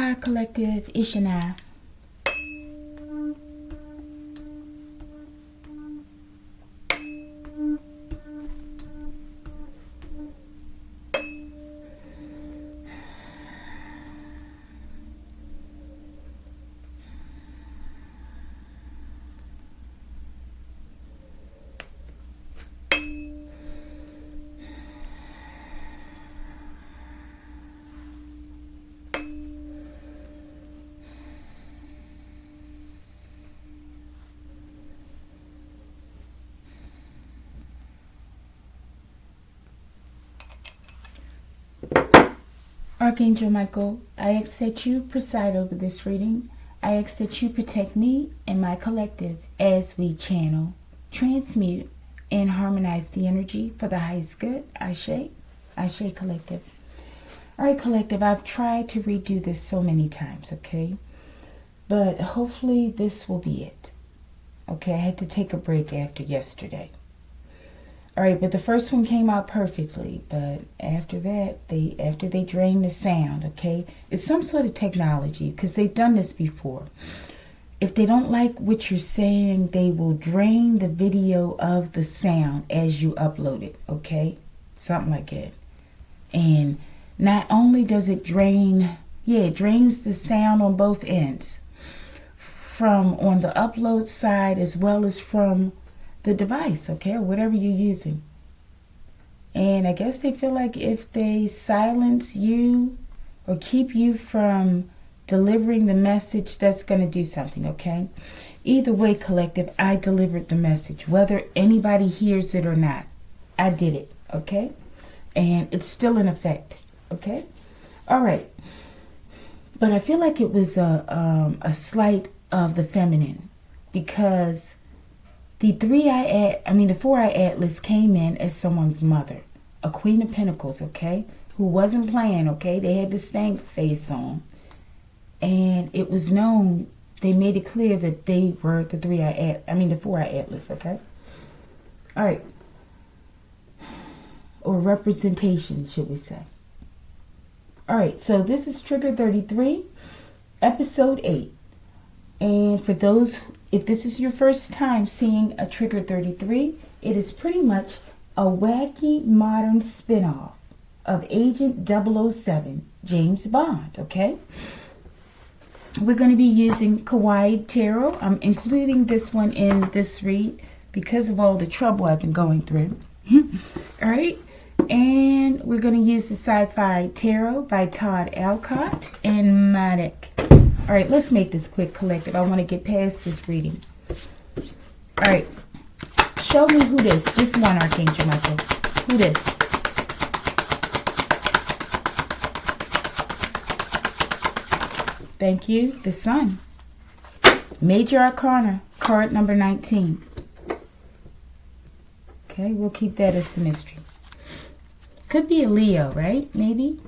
Hi, Collective. Ishana. Archangel Michael, I ask that you preside over this reading. I ask that you protect me and my collective as we channel, transmute, and harmonize the energy for the highest good. Ashe, Ashe Collective. All right, Collective, I've tried to redo this so many times, okay? But hopefully this will be it. Okay, I had to take a break after yesterday. All right, but the first one came out perfectly. But after that, after they drain the sound, okay, it's some sort of technology because they've done this before. If they don't like what you're saying, they will drain the video of the sound as you upload it, okay? Something like that. And not only does it drain, it drains the sound on both ends, from on the upload side as well as from the device, okay, or whatever you're using. And I guess they feel like if they silence you or keep you from delivering the message, that's going to do something, okay? Either way, Collective, I delivered the message, whether anybody hears it or not. I did it, okay? And it's still in effect, okay? All right. But I feel like it was a slight of the feminine, because the four-eye atlas came in as someone's mother, a Queen of Pentacles, okay, who wasn't playing, okay. They had the stank face on, and it was known. They made it clear that they were the four-eye atlas, okay. All right, or representation, should we say? All right, so this is Trigger 33, Episode 8, and for those, if this is your first time seeing a Trigger 33, it is pretty much a wacky modern spin-off of Agent 007, James Bond, okay? We're going to be using Kawaii Tarot. I'm including this one in this read because of all the trouble I've been going through. All right? And we're going to use the Sci-Fi Tarot by Todd Alcott and Matic. All right, let's make this quick, Collective. I want to get past this reading. All right. Show me who this. Just one, Archangel Michael. Who this? Thank you. The Sun. Major Arcana. Card number 19. Okay, we'll keep that as the mystery. Could be a Leo, right? Maybe.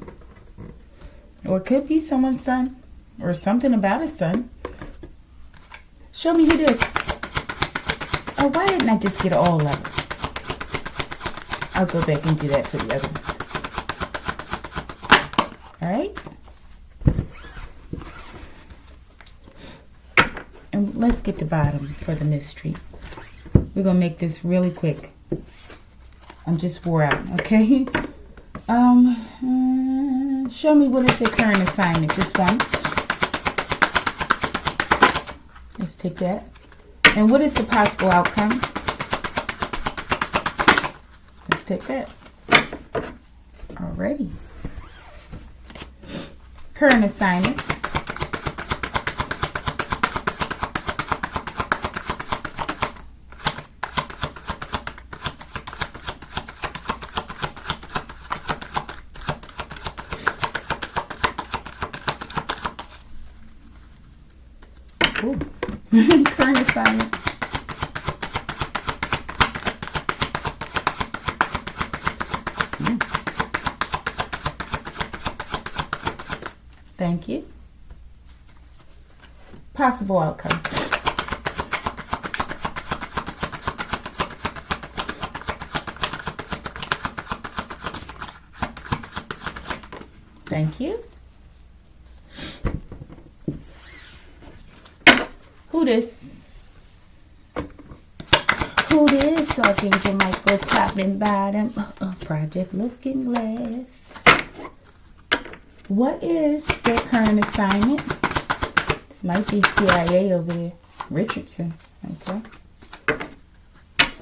Or it could be someone's son. Or something about a son. Show me who this. Oh, why didn't I just get all of it? I'll go back and do that for the other ones. Alright? And let's get the bottom for the mystery. We're going to make this really quick. I'm just wore out, okay? Show me what is the current assignment. Just one. Let's take that. And what is the possible outcome? Let's take that. Alrighty. Current assignment. Ooh. Current assignment. Thank you. Possible outcome. Thank you. Who this? Who this? Archangel Michael, top and bottom. Project Looking Glass. What is their current assignment? This might be CIA over there. Richardson. Okay.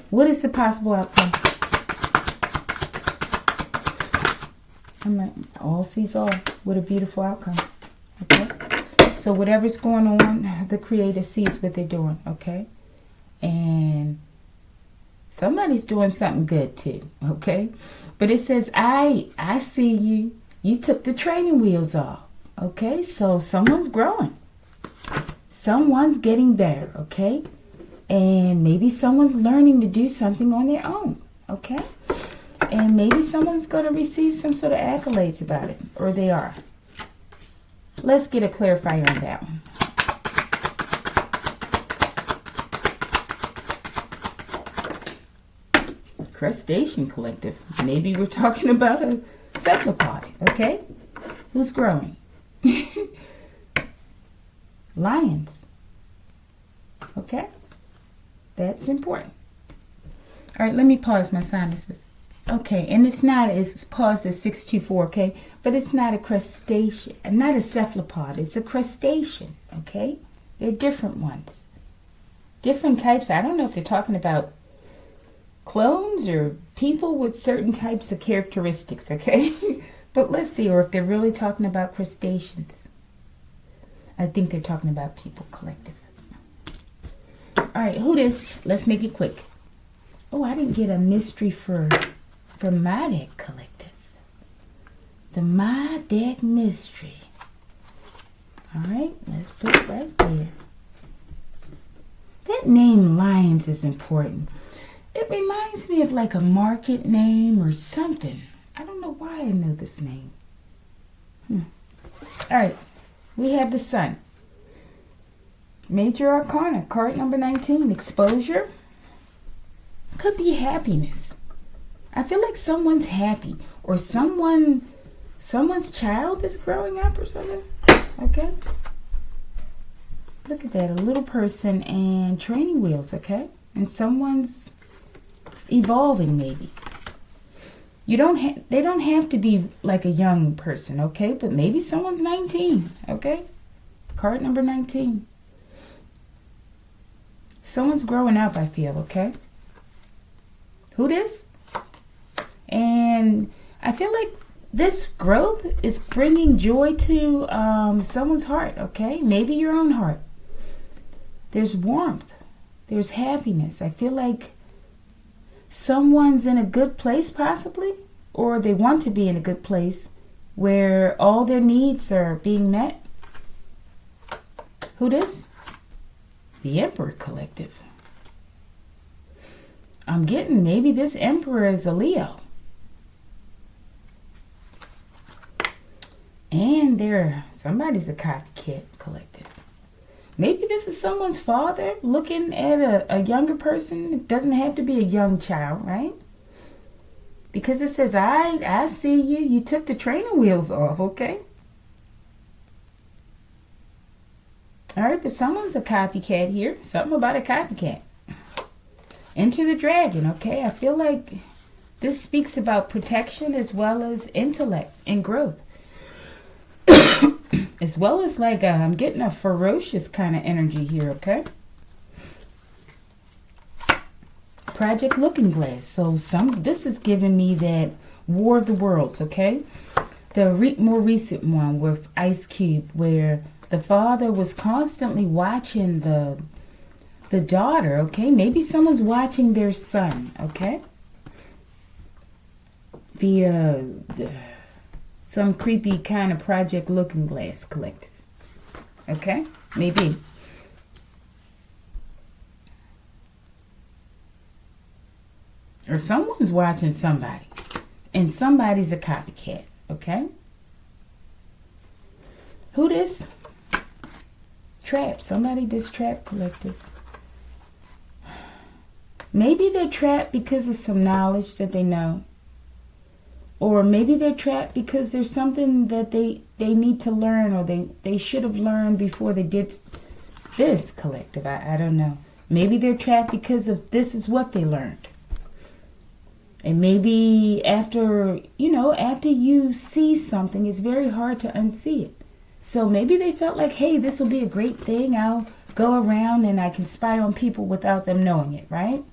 What is the possible outcome? I'm like, all sees all. What a beautiful outcome. Okay. So whatever's going on, the Creator sees what they're doing. Okay. And somebody's doing something good too. Okay. But it says, I see you. You took the training wheels off. Okay. So someone's growing. Someone's getting better. Okay. And maybe someone's learning to do something on their own. Okay. And maybe someone's going to receive some sort of accolades about it. Or they are. Let's get a clarifier on that one. Crustacean collective. Maybe we're talking about a cephalopod. Okay. Who's growing? Lions. Okay. That's important. All right. Let me pause my sinuses. Okay, and it's paused at 624, okay? But it's not a crustacean, not a cephalopod. It's a crustacean, okay? They're different ones. Different types. I don't know if they're talking about clones or people with certain types of characteristics, okay? But let's see, or if they're really talking about crustaceans. I think they're talking about people collective. All right, who this? Let's make it quick. Oh, I didn't get a mystery for my deck collective. The My Deck mystery. Alright, let's put it right there. That name Lions is important. It reminds me of like a market name or something. I don't know why I know this name. Alright, we have the Sun. Major Arcana, card number 19, exposure. Could be happiness. I feel like someone's happy or someone's child is growing up or something. Okay. Look at that. A little person and training wheels. Okay. And someone's evolving maybe. They don't have to be like a young person. Okay. But maybe someone's 19. Okay. Card number 19. Someone's growing up, I feel. Okay. Who this? And I feel like this growth is bringing joy to someone's heart, okay? Maybe your own heart. There's warmth. There's happiness. I feel like someone's in a good place possibly, or they want to be in a good place where all their needs are being met. Who this? The Emperor Collective. I'm getting maybe this Emperor is a Leo. And somebody's a copycat collective. Maybe this is someone's father looking at a younger person. It doesn't have to be a young child, right? Because it says, I see you. You took the training wheels off, okay? All right, but someone's a copycat here. Something about a copycat. Enter the Dragon, okay? I feel like this speaks about protection as well as intellect and growth. As well as like I'm getting a ferocious kind of energy here, okay? Project Looking Glass. So this is giving me that War of the Worlds, okay? The more recent one with Ice Cube, where the father was constantly watching the daughter, okay? Maybe someone's watching their son, okay? Via some creepy kind of Project Looking Glass collective. Okay? Maybe. Or someone's watching somebody. And somebody's a copycat. Okay? Who this? Trap. Somebody this trap collective. Maybe they're trapped because of some knowledge that they know. Or maybe they're trapped because there's something that they need to learn, or they should have learned before they did this collective. I don't know. Maybe they're trapped because of this is what they learned. And maybe after you see something, it's very hard to unsee it. So maybe they felt like, hey, this will be a great thing. I'll go around and I can spy on people without them knowing it, right?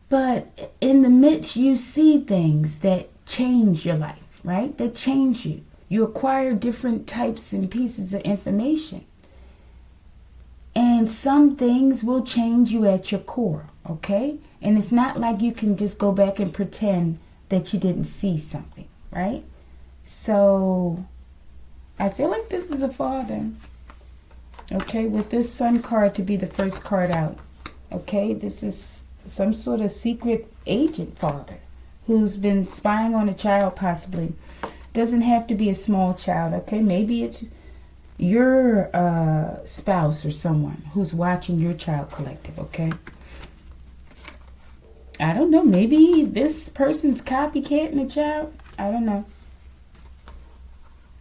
But in the midst, you see things that change your life, right? That change you. You acquire different types and pieces of information. And some things will change you at your core, okay? And it's not like you can just go back and pretend that you didn't see something, right? So I feel like this is a father, okay, with this Sun card to be the first card out, okay? This is some sort of secret agent father who's been spying on a child possibly. Doesn't have to be a small child, okay? Maybe it's your spouse or someone who's watching your child collective, okay? I don't know. Maybe this person's copycatting a child. I don't know.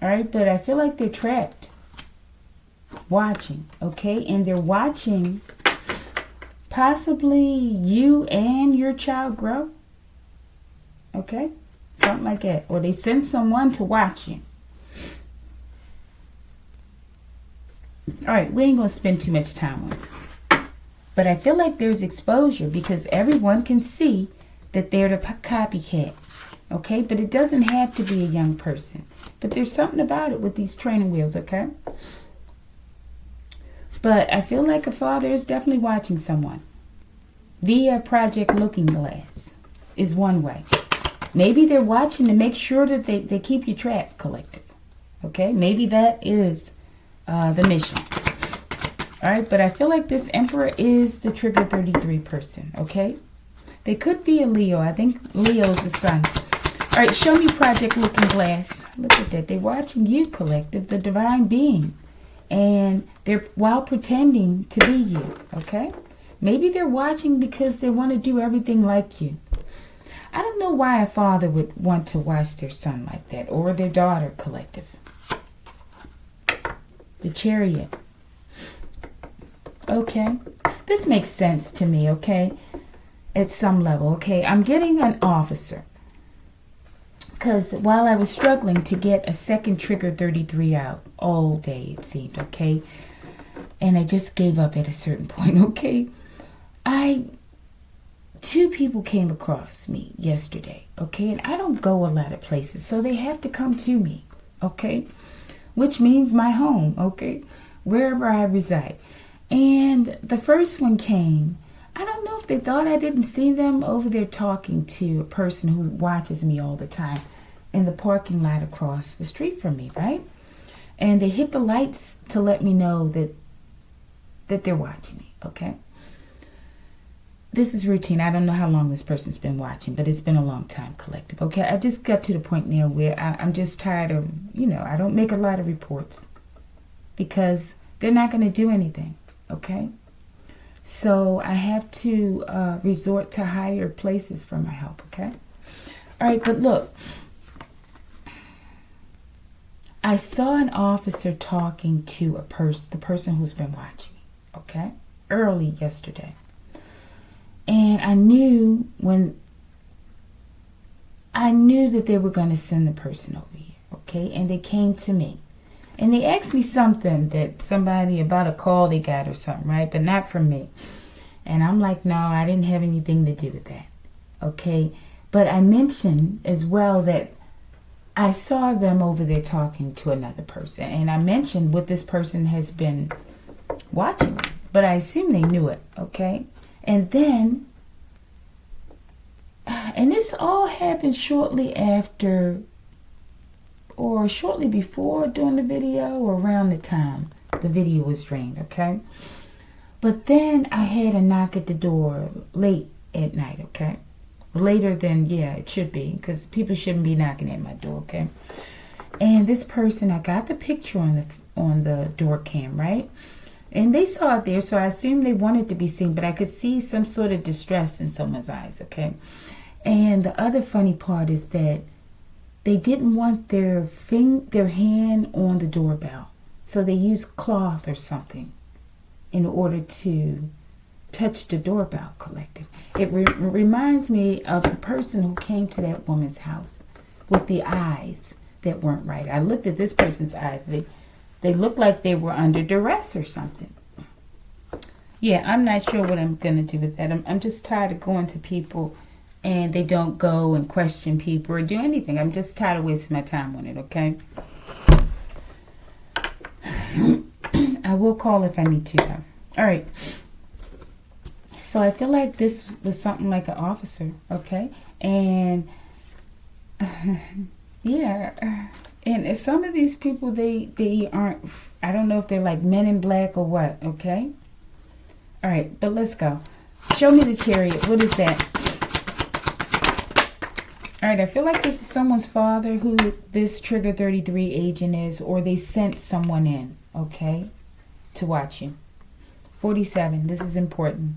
All right, but I feel like they're trapped watching, okay? And they're watching possibly you and your child grow, okay? Something like that. Or they send someone to watch you. All right, we ain't going to spend too much time on this. But I feel like there's exposure because everyone can see that they're the copycat. Okay, but it doesn't have to be a young person. But there's something about it with these training wheels, okay? But I feel like a father is definitely watching someone. Via Project Looking Glass is one way. Maybe they're watching to make sure that they keep you trapped, collective. Okay, maybe that is the mission. All right, but I feel like this Emperor is the Trigger 33 person, okay? They could be a Leo. I think Leo's the sun. All right, show me Project Looking Glass. Look at that. They're watching you, collective, the divine being. And they're while pretending to be you, okay? Maybe they're watching because they want to do everything like you. I don't know why a father would want to watch their son like that or their daughter, collective. The Chariot. Okay, this makes sense to me, okay, at some level, okay. I'm getting an officer because while I was struggling to get a second Trigger 33 out all day, it seemed, okay, and I just gave up at a certain point, okay, two people came across me yesterday, okay, and I don't go a lot of places, so they have to come to me, okay, which means my home, okay, wherever I reside. And the first one came. I don't know if they thought I didn't see them over there talking to a person who watches me all the time in the parking lot across the street from me, right? And they hit the lights to let me know that they're watching me, okay? This is routine. I don't know how long this person's been watching, but it's been a long time, collective, okay? I just got to the point now where I'm just tired of, I don't make a lot of reports because they're not going to do anything. Okay, so I have to resort to higher places for my help, okay? All right, but look, I saw an officer talking to the person who's been watching me, okay, early yesterday. And I knew that they were going to send the person over here, okay? And they came to me. And they asked me something about a call they got or something, right? But not from me. And I'm like, no, I didn't have anything to do with that. Okay. But I mentioned as well that I saw them over there talking to another person. And I mentioned what this person has been watching me. But I assume they knew it. Okay. And then, and this all happened shortly after or shortly before doing the video or around the time the video was drained, okay? But then I had a knock at the door late at night, okay? Later than, it should be because people shouldn't be knocking at my door, okay? And this person, I got the picture on the door cam, right? And they saw it there, so I assumed they wanted to be seen, but I could see some sort of distress in someone's eyes, okay? And the other funny part is that they didn't want their hand on the doorbell. So they used cloth or something in order to touch the doorbell, collective. It reminds me of the person who came to that woman's house with the eyes that weren't right. I looked at this person's eyes. They looked like they were under duress or something. Yeah, I'm not sure what I'm going to do with that. I'm just tired of going to people and they don't go and question people or do anything. I'm just tired of wasting my time on it, okay? I will call if I need to, though. All right. So I feel like this was something like an officer, okay? And yeah, and some of these people, they aren't, I don't know if they're like Men in Black or what, okay? All right, but let's go. Show me the Chariot. What is that? All right, I feel like this is someone's father who this Trigger 33 agent is, or they sent someone in, okay, to watch you. 47, this is important.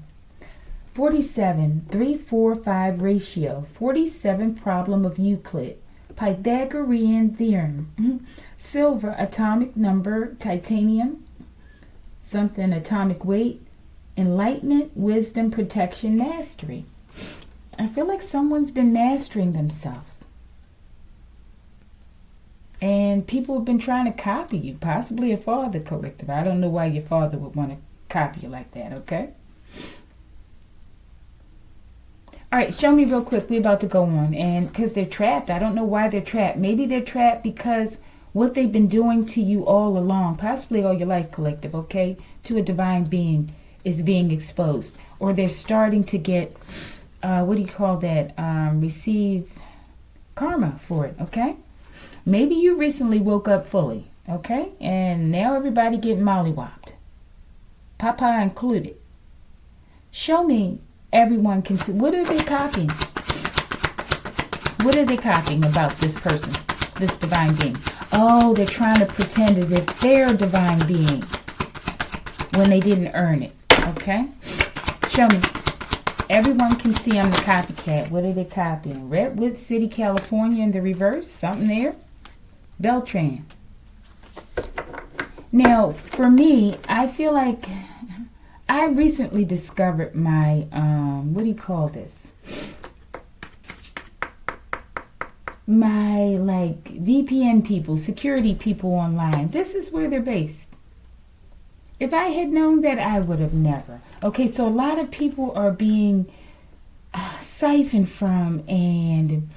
47, 3, 4, 5 ratio. 47, problem of Euclid. Pythagorean theorem. Silver, atomic number. Titanium, something, atomic weight. Enlightenment, wisdom, protection, mastery. I feel like someone's been mastering themselves. And people have been trying to copy you. Possibly a father, collective. I don't know why your father would want to copy you like that, okay? All right, show me real quick. We're about to go on. And because they're trapped, I don't know why they're trapped. Maybe they're trapped because what they've been doing to you all along, possibly all your life, collective, okay, to a divine being is being exposed. Or they're starting to get, what do you call that, receive karma for it, okay? Maybe you recently woke up fully, okay? And now everybody getting mollywopped. Papa included. Show me. Everyone can see. What are they copying? What are they copying about this person, this divine being? Oh, they're trying to pretend as if they're a divine being when they didn't earn it. Okay? Show me. Everyone can see I'm the copycat. What are they copying? Redwood City, California in the reverse. Something there. Beltran. Now, for me, I feel like I recently discovered my, what do you call this? My, like, VPN people, security people online. This is where they're based. If I had known that, I would have never. Okay, so a lot of people are being siphoned from, and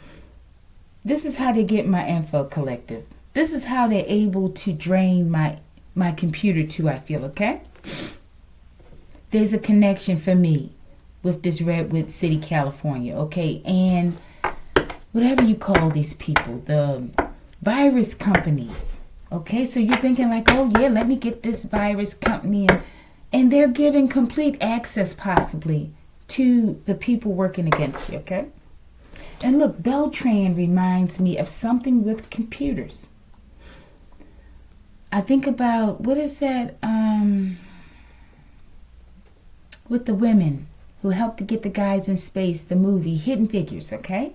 this is how they get my info, collective. This is how they're able to drain my computer too, I feel, okay? There's a connection for me with this Redwood City, California, okay? And whatever you call these people, the virus companies, okay? So you're thinking like, oh yeah, let me get this virus company. And they're giving complete access possibly to the people working against you, okay? And look, Beltran reminds me of something with computers. I think about, what is that, with the women who helped to get the guys in space, the movie Hidden Figures, okay?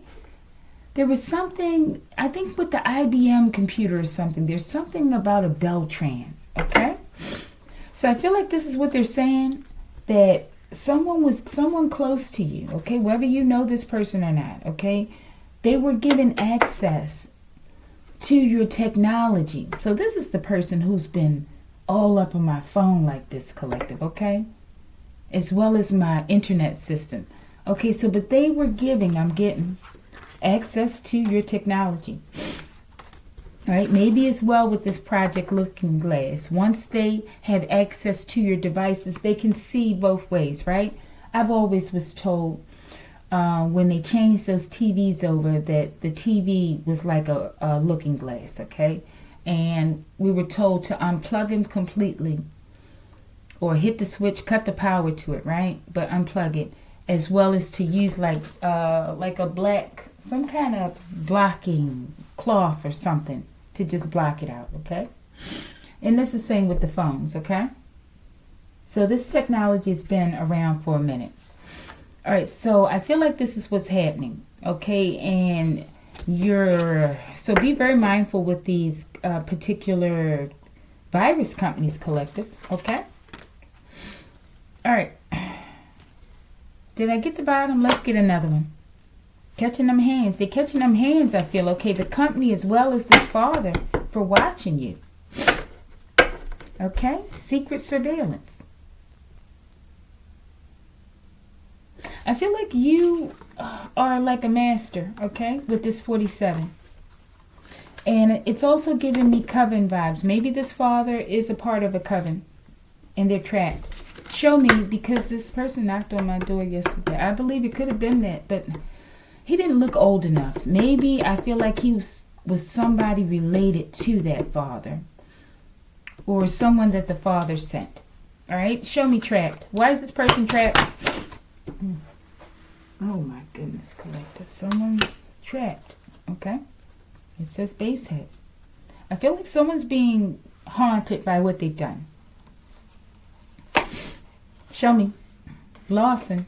There was something, I think with the IBM computer or something, there's something about a Beltran, okay? So I feel like this is what they're saying, that someone close to you, okay? Whether you know this person or not, okay? They were given access to your technology. So this is the person who's been all up on my phone like this, collective, okay? As well as my internet system. Okay, so but they were giving, I'm getting access to your technology. All right, maybe as well with this Project Looking Glass. Once they have access to your devices, they can see both ways, right? I've always was told when they changed those TVs over that the TV was like a looking glass, okay? And we were told to unplug them completely, or hit the switch, cut the power to it, right? But unplug it, as well as to use like a black, some kind of blocking cloth or something to just block it out, okay? And this is the same with the phones, okay? So this technology has been around for a minute. All right, so I feel like this is what's happening, okay? And so be very mindful with these particular virus companies, collective, okay? All right. Did I get the bottom? Let's get another one. Catching them hands. They're catching them hands, I feel. Okay, the company as well as this father for watching you. Okay, secret surveillance. I feel like you are like a master, okay, with this 47. And it's also giving me coven vibes. Maybe this father is a part of a coven and they're trapped. Show me, because this person knocked on my door yesterday. I believe it could have been that, but he didn't look old enough. Maybe I feel like he was somebody related to that father or someone that the father sent. All right, show me trapped. Why is this person trapped? Oh my goodness, collective. Someone's trapped, okay? It says base head. I feel like someone's being haunted by what they've done. Show me. Lawson.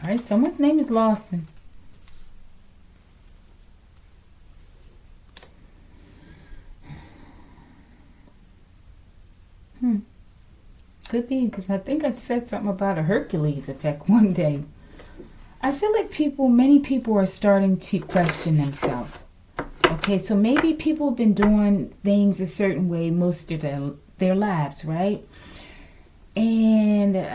All right, someone's name is Lawson. Could be, because I think I said something about a Hercules effect one day. I feel like many people are starting to question themselves. Okay, so maybe people have been doing things a certain way most of their lives, right? And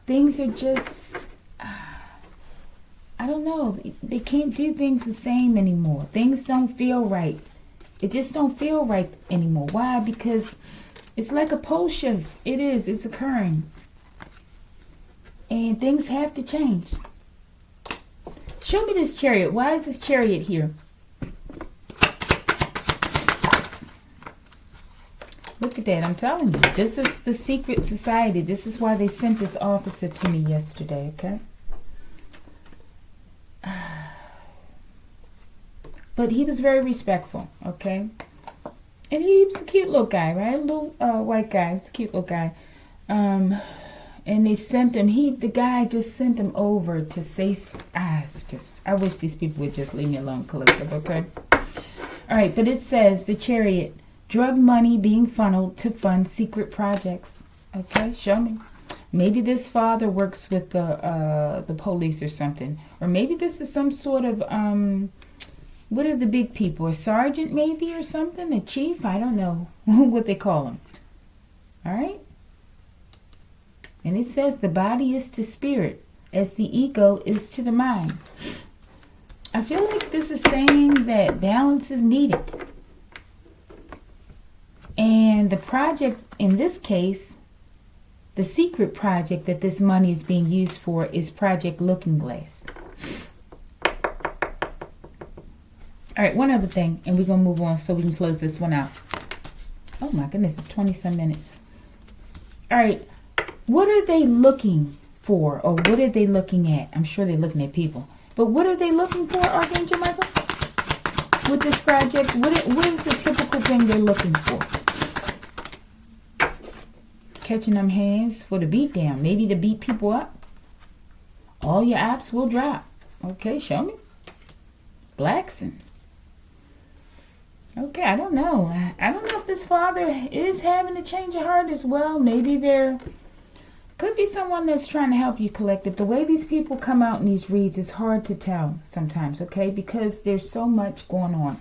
things are just, I don't know, they can't do things the same anymore. Things don't feel right. It just don't feel right anymore. Why? Because it's like a pole shift. It is. It's occurring. And things have to change. Show me this chariot. Why is this chariot here? Look at that. I'm telling you. This is the secret society. This is why they sent this officer to me yesterday, okay? But he was very respectful, okay? And he was a cute little guy, right? A little white guy. He's a cute little guy. And they sent him, the guy just sent him over to say, I wish these people would just leave me alone, collective, okay? All right, but it says, the chariot, drug money being funneled to fund secret projects. Okay, show me. Maybe this father works with the police or something. Or maybe this is some sort of, what are the big people? A sergeant maybe or something? A chief? I don't know what they call them. All right? And it says the body is to spirit as the ego is to the mind. I feel like this is saying that balance is needed. And the project, in this case, the secret project that this money is being used for is Project Looking Glass. All right, one other thing, and we're going to move on so we can close this one out. Oh my goodness, it's 20-some minutes. All right, what are they looking for, or what are they looking at? I'm sure they're looking at people. But what are they looking for, Archangel Michael? With this project, what is the typical thing they're looking for? Catching them hands for the beat down. Maybe to beat people up. All your apps will drop. Okay, show me. Blackson. Okay, I don't know. I don't know if this father is having a change of heart as well. Maybe there could be someone that's trying to help you, collective. The way these people come out in these reads, it's hard to tell sometimes, okay? Because there's so much going on.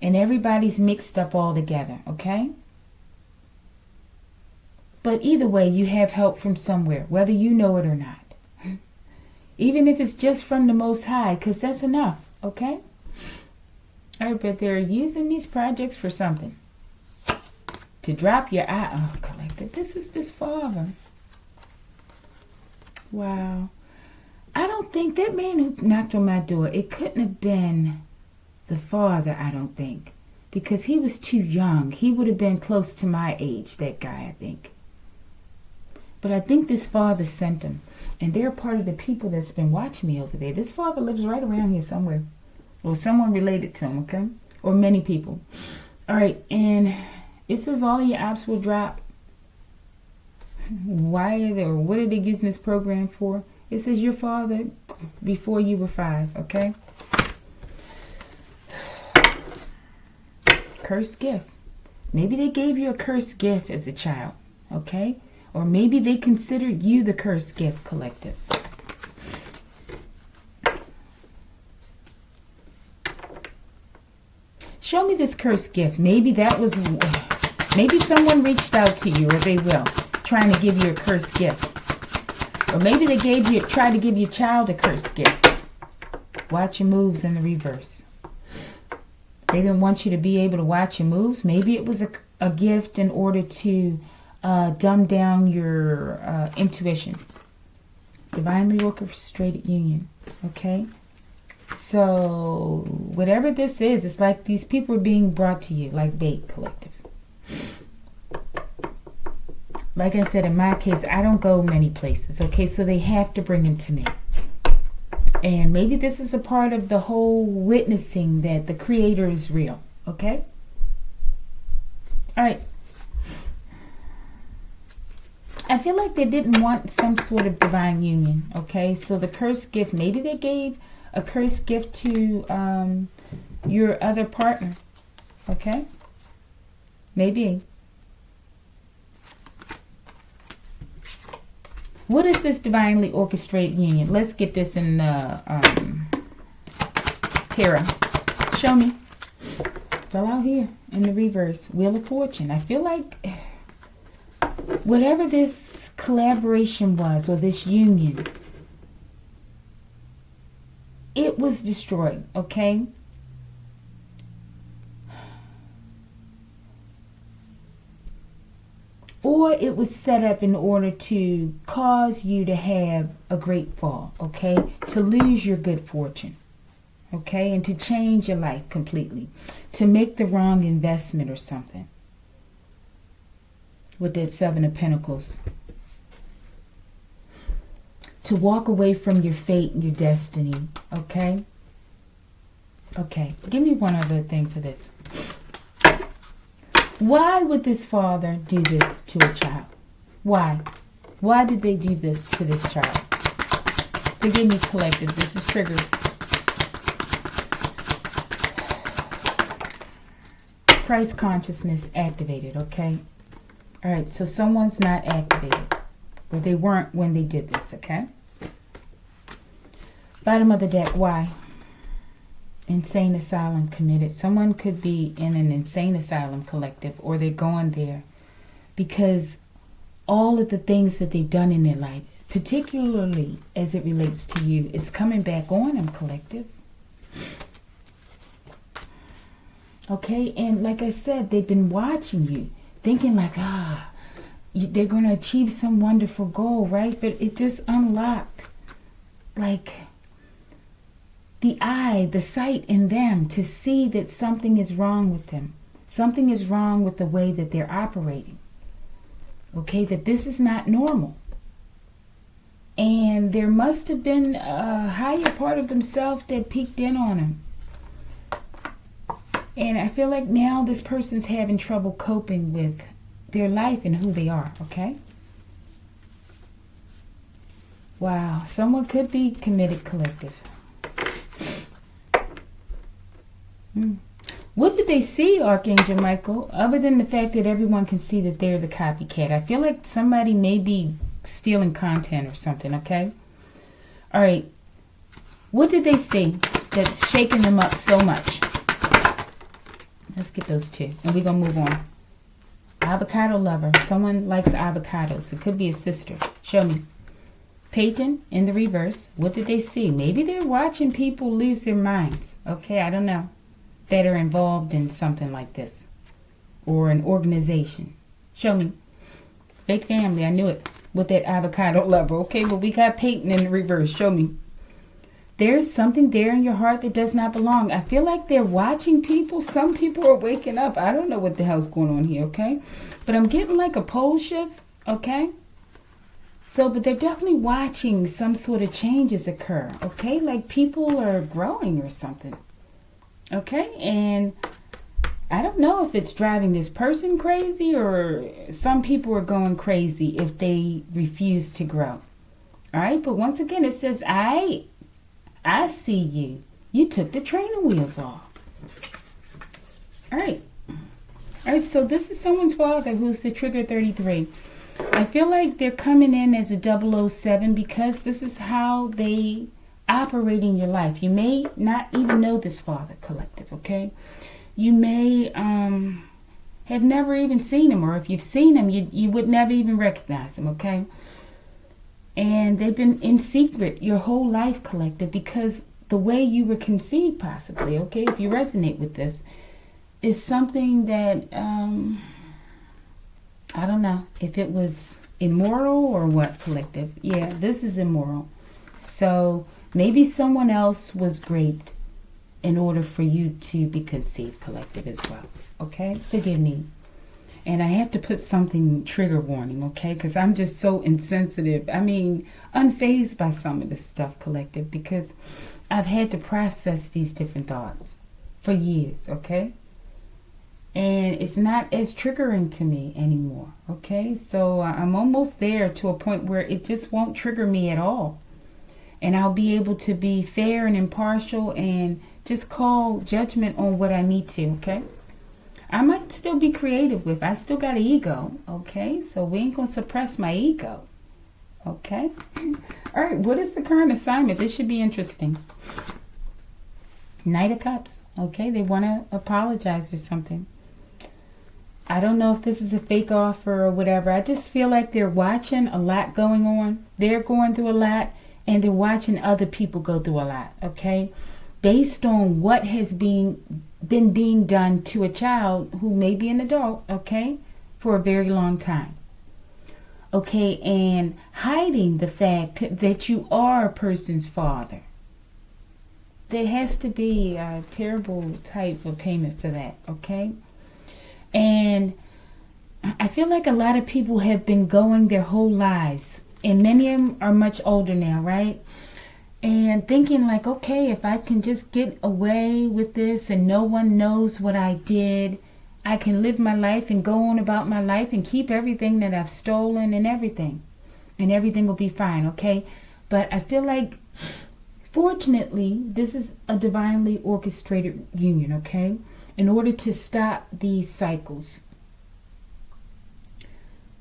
And everybody's mixed up all together, okay? But either way, you have help from somewhere, whether you know it or not. Even if it's just from the Most High, because that's enough, okay? All right, but they're using these projects for something. To drop your eye. Oh, collective. This is this father. Wow. I don't think that man who knocked on my door, it couldn't have been the father, I don't think. Because he was too young. He would have been close to my age, that guy, I think. But I think this father sent him. And they're part of the people that's been watching me over there. This father lives right around here somewhere. Or someone related to him, okay? Or many people. All right, and it says all of your apps will drop. Why are they, or what are they using this program for? It says your father before you were 5, okay? Cursed gift. Maybe they gave you a cursed gift as a child. okay? Or maybe they considered you the cursed gift, collective. Show me this cursed gift. Maybe that was, maybe someone reached out to you, or they will, trying to give you a cursed gift. Or maybe they tried to give your child a cursed gift. Watch your moves in the reverse. They didn't want you to be able to watch your moves. Maybe it was a gift in order to dumb down your intuition. Divinely orchestrated union. Okay? So, whatever this is, it's like these people are being brought to you like bait, collective. Like I said, in my case, I don't go many places, okay? So they have to bring them to me. And maybe this is a part of the whole witnessing that the Creator is real, okay? All right. I feel like they didn't want some sort of divine union, okay? So the cursed gift, maybe they gave a cursed gift to your other partner, okay? Maybe. What is this divinely orchestrated union? Let's get this in the tarot. Show me. Fell out here in the reverse. Wheel of Fortune. I feel like whatever this collaboration was, or this union, it was destroyed, okay? Or it was set up in order to cause you to have a great fall, okay? To lose your good fortune, okay? And to change your life completely. To make the wrong investment or something. With that Seven of Pentacles. To walk away from your fate and your destiny, okay? Okay, give me one other thing for this. Why would this father do this to a child? Why? Why did they do this to this child? Forgive me, collective. This is triggered. Christ consciousness activated, okay? All right, so someone's not activated. Or they weren't when they did this, okay? Bottom of the deck, why? Insane asylum committed. Someone could be in an insane asylum, collective, or they're going there because all of the things that they've done in their life, particularly as it relates to you, it's coming back on them, collective. Okay, and like I said, they've been watching you, thinking like, they're going to achieve some wonderful goal, right? But it just unlocked, like, the eye, the sight in them to see that something is wrong with them. Something is wrong with the way that they're operating. Okay, that this is not normal. And there must have been a higher part of themselves that peeked in on them. And I feel like now this person's having trouble coping with their life and who they are, okay? Wow, someone could be committed, collective. What did they see, Archangel Michael, other than the fact that everyone can see that they're the copycat? I feel like somebody may be stealing content or something, okay? All right. What did they see that's shaking them up so much? Let's get those two, and we're going to move on. Avocado lover. Someone likes avocados. It could be a sister. Show me. Peyton in the reverse. What did they see? Maybe they're watching people lose their minds. Okay, I don't know. That are involved in something like this. Or an organization. Show me. Fake family. I knew it. With that avocado lover. Okay, well, we got Peyton in the reverse. Show me. There's something there in your heart that does not belong. I feel like they're watching people. Some people are waking up. I don't know what the hell's going on here, okay? But I'm getting like a pole shift, okay? So, but they're definitely watching some sort of changes occur, okay? Like people are growing or something, okay? And I don't know if it's driving this person crazy or some people are going crazy if they refuse to grow, all right? But once again, it says, I see you. You took the training wheels off. All right. All right, so this is someone's father who's the trigger 33. I feel like they're coming in as a 007 because this is how they operate in your life. You may not even know this Father Collective, okay? You may have never even seen him, or if you've seen him, you would never even recognize him, okay? And they've been in secret your whole life, Collective, because the way you were conceived, possibly, okay, if you resonate with this, is something that, I don't know if it was immoral or what, Collective. Yeah, this is immoral. So maybe someone else was raped in order for you to be conceived, Collective, as well. Okay? Forgive me. And I have to put something trigger warning, okay? Because I'm just so insensitive. I mean, unfazed by some of this stuff, Collective, because I've had to process these different thoughts for years, okay? And it's not as triggering to me anymore, okay? So I'm almost there to a point where it just won't trigger me at all. And I'll be able to be fair and impartial and just call judgment on what I need to, okay? I might still be creative with. I still got an ego, okay? So we ain't going to suppress my ego, okay? All right, what is the current assignment? This should be interesting. Knight of Cups, okay? They want to apologize or something. I don't know if this is a fake offer or whatever. I just feel like they're watching a lot going on. They're going through a lot, and they're watching other people go through a lot, okay? Based on what has been being done to a child who may be an adult, okay, for a very long time. Okay, and hiding the fact that you are a person's father. There has to be a terrible type of payment for that, okay? And I feel like a lot of people have been going their whole lives, and many of them are much older now, right? And thinking like, okay, if I can just get away with this and no one knows what I did, I can live my life and go on about my life and keep everything that I've stolen and everything will be fine, okay? But I feel like, fortunately, this is a divinely orchestrated union, okay? In order to stop these cycles.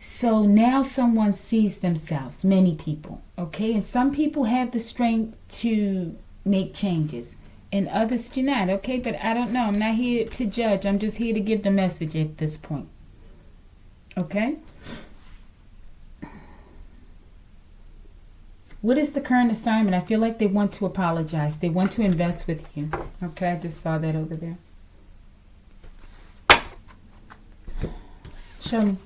So now someone sees themselves, many people, okay? And some people have the strength to make changes and others do not, okay? But I don't know. I'm not here to judge. I'm just here to give the message at this point, okay? What is the current assignment? I feel like they want to apologize. They want to invest with you, okay? I just saw that over there. Show me.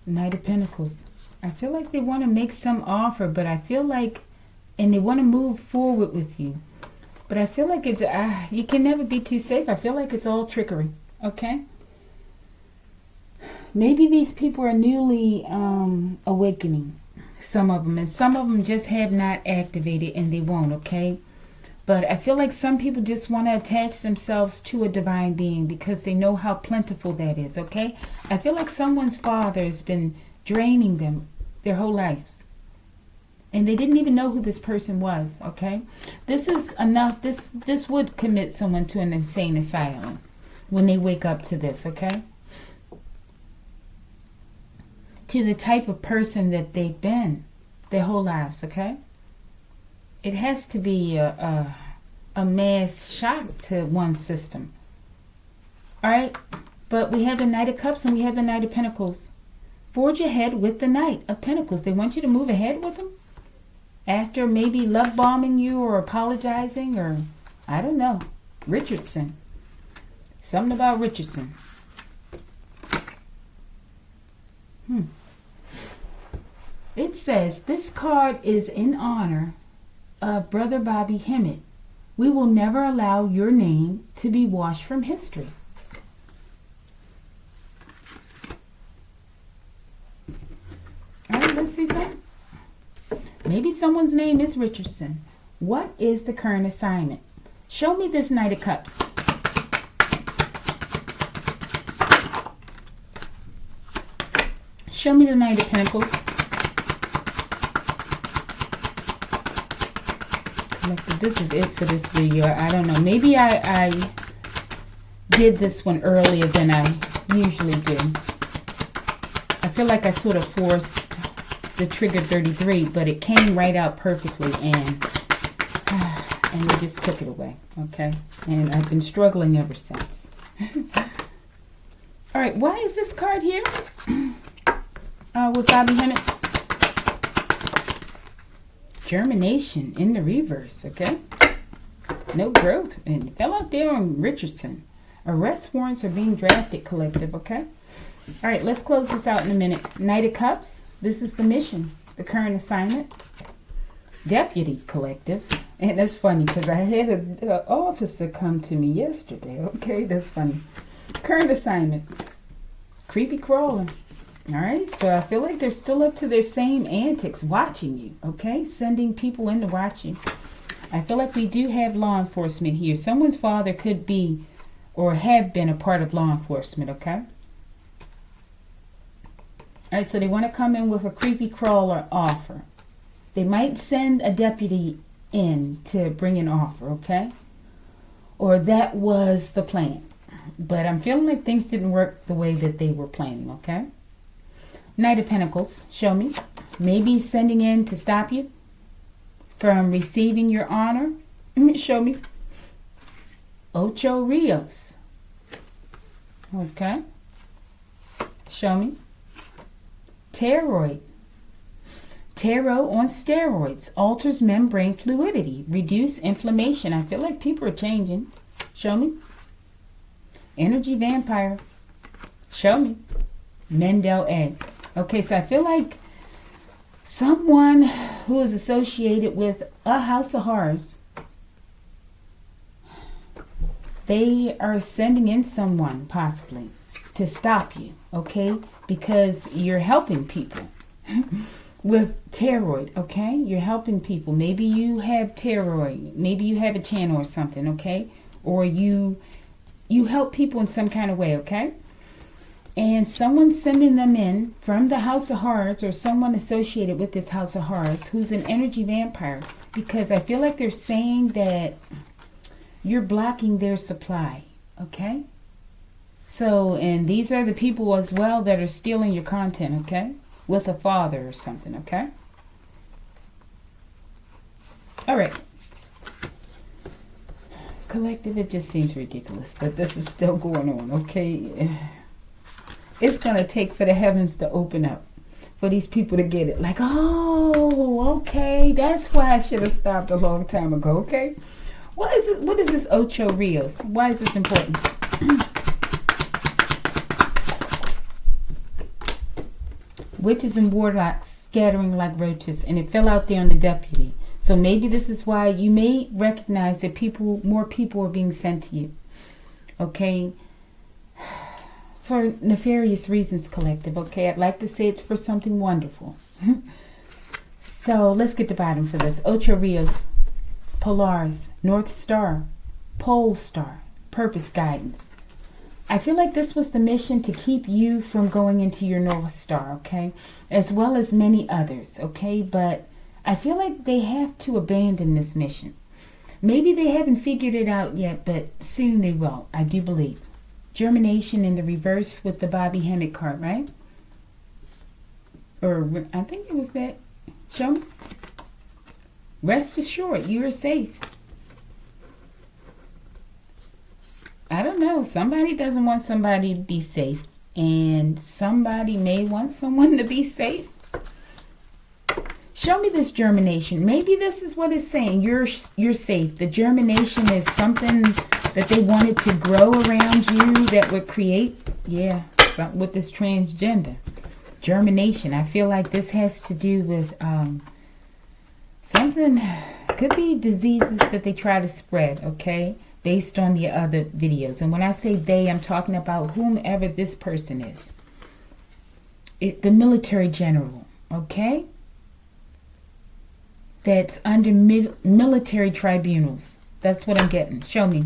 Knight of Pentacles. I feel like they want to make some offer, but I feel like, and they want to move forward with you. But I feel like it's, you can never be too safe. I feel like it's all trickery, okay? Maybe these people are newly awakening, some of them. And some of them just have not activated and they won't, okay? But I feel like some people just want to attach themselves to a divine being because they know how plentiful that is, okay? I feel like someone's father has been draining them their whole lives. And they didn't even know who this person was, okay? This is enough. This would commit someone to an insane asylum when they wake up to this, okay? To the type of person that they've been their whole lives, okay? It has to be a mass shock to one's system. All right? But we have the Knight of Cups and we have the Knight of Pentacles. Forge ahead with the Knight of Pentacles. They want you to move ahead with them. After maybe love bombing you or apologizing or, I don't know, Richardson. Something about Richardson. It says, this card is in honor of Brother Bobby Hemmitt. We will never allow your name to be washed from history. All right, let's see something. Maybe someone's name is Richardson. What is the current assignment? Show me this Knight of Cups. Show me the Knight of Pentacles. This is it for this video. I don't know. Maybe I did this one earlier than I usually do. I feel like I sort of forced the trigger 33, but it came right out perfectly, and they just took it away, okay? And I've been struggling ever since. All right, why is this card here with Bobby Hemmett? Germination in the reverse, okay? No growth, and it fell out there on Richardson. Arrest warrants are being drafted, collective, okay? All right, let's close this out in a minute. Knight of Cups, this is the mission, the current assignment. Deputy, collective. And that's funny because I had an officer come to me yesterday, okay? That's funny. Current assignment, creepy crawling. All right, so I feel like they're still up to their same antics, watching you, okay? Sending people in to watch you. I feel like we do have law enforcement here. Someone's father could be or have been a part of law enforcement, okay? All right, so they want to come in with a creepy crawler offer. They might send a deputy in to bring an offer, okay? Or that was the plan. But I'm feeling like things didn't work the way that they were planning, okay? Knight of Pentacles, show me. Maybe sending in to stop you from receiving your honor. Show me. Ocho Rios. Okay. Show me. Thyroid. Tarot on steroids. Alters membrane fluidity. Reduce inflammation. I feel like people are changing. Show me. Energy vampire. Show me. Mendel Ed. Okay, so I feel like someone who is associated with a House of Horrors, they are sending in someone possibly to stop you, okay? Because you're helping people with thyroid, okay? You're helping people. Maybe you have thyroid. Maybe you have a channel or something, okay? Or you help people in some kind of way, okay? And someone sending them in from the House of Horrors or someone associated with this House of Horrors who's an energy vampire, because I feel like they're saying that you're blocking their supply, okay? So, and these are the people as well that are stealing your content, okay? With a father or something, okay? All right. Collective, it just seems ridiculous that this is still going on, okay? It's going to take for the heavens to open up for these people to get it. Like, oh, okay, that's why I should have stopped a long time ago, okay? What is it? What is this Ocho Rios? Why is this important? Witches and warlocks scattering like roaches, and it fell out there on the deputy. So maybe this is why you may recognize that more people are being sent to you, okay? For nefarious reasons, collective, okay? I'd like to say it's for something wonderful. So let's get the bottom for this. Ocho Rios, Polaris, North Star, Pole Star, Purpose Guidance. I feel like this was the mission to keep you from going into your North Star, okay? As well as many others, okay? But I feel like they have to abandon this mission. Maybe they haven't figured it out yet, but soon they will, I do believe. Germination in the reverse with the Bobby Hemmett card, right? Or I think it was that. Show me. Rest assured, you are safe. I don't know. Somebody doesn't want somebody to be safe. And somebody may want someone to be safe. Show me this germination. Maybe this is what it's saying. You're safe. The germination is something that they wanted to grow around you that would create, something with this transgender. Germination. I feel like this has to do with something, could be diseases that they try to spread, okay? Based on the other videos. And when I say they, I'm talking about whomever this person is. The military general, okay? That's under military tribunals. That's what I'm getting. Show me.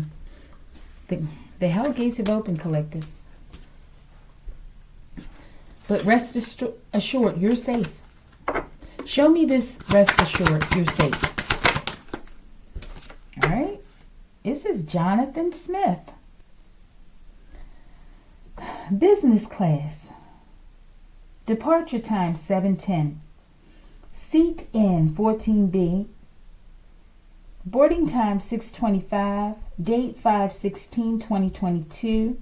The hell gates have opened, collective. But rest assured, you're safe. Show me this rest assured, you're safe. All right. This is Jonathan Smith. Business class. Departure time 7:10. Seat in 14B. Boarding time 6:25. Date 5/16/2022.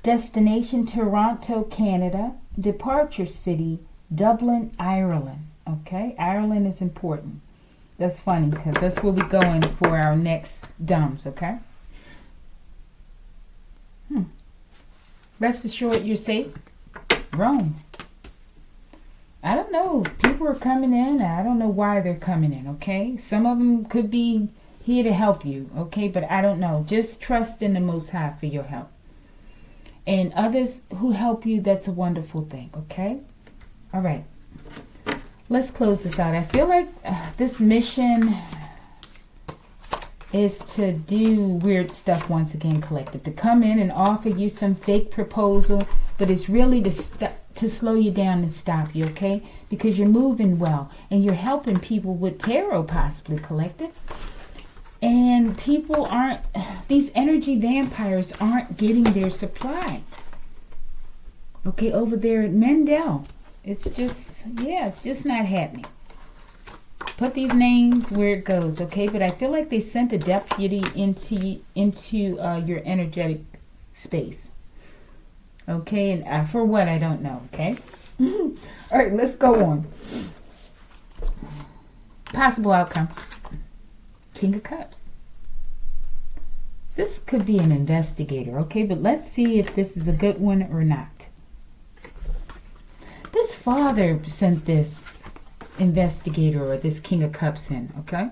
Destination Toronto, Canada. Departure city Dublin, Ireland. Okay, Ireland is important. That's funny because that's where we're going for our next DUMS, okay? Rest assured you're safe. Rome. I don't know. People are coming in. I don't know why they're coming in, okay? Some of them could be here to help you, okay? But I don't know. Just trust in the Most High for your help. And others who help you, that's a wonderful thing, okay? All right. Let's close this out. I feel like this mission is to do weird stuff once again, collective. To come in and offer you some fake proposal, but it's really to slow you down and stop you, okay? Because you're moving well and you're helping people with tarot, possibly, collective. And people aren't, these energy vampires aren't getting their supply. Okay, over there at Mendel. It's just, yeah, it's just not happening. Put these names where it goes, okay? But I feel like they sent a deputy into your energetic space. Okay, and for what, I don't know, okay? All right, let's go on. Possible outcome. King of Cups. This could be an investigator, okay? But let's see if this is a good one or not. This father sent this investigator or this King of Cups in, okay?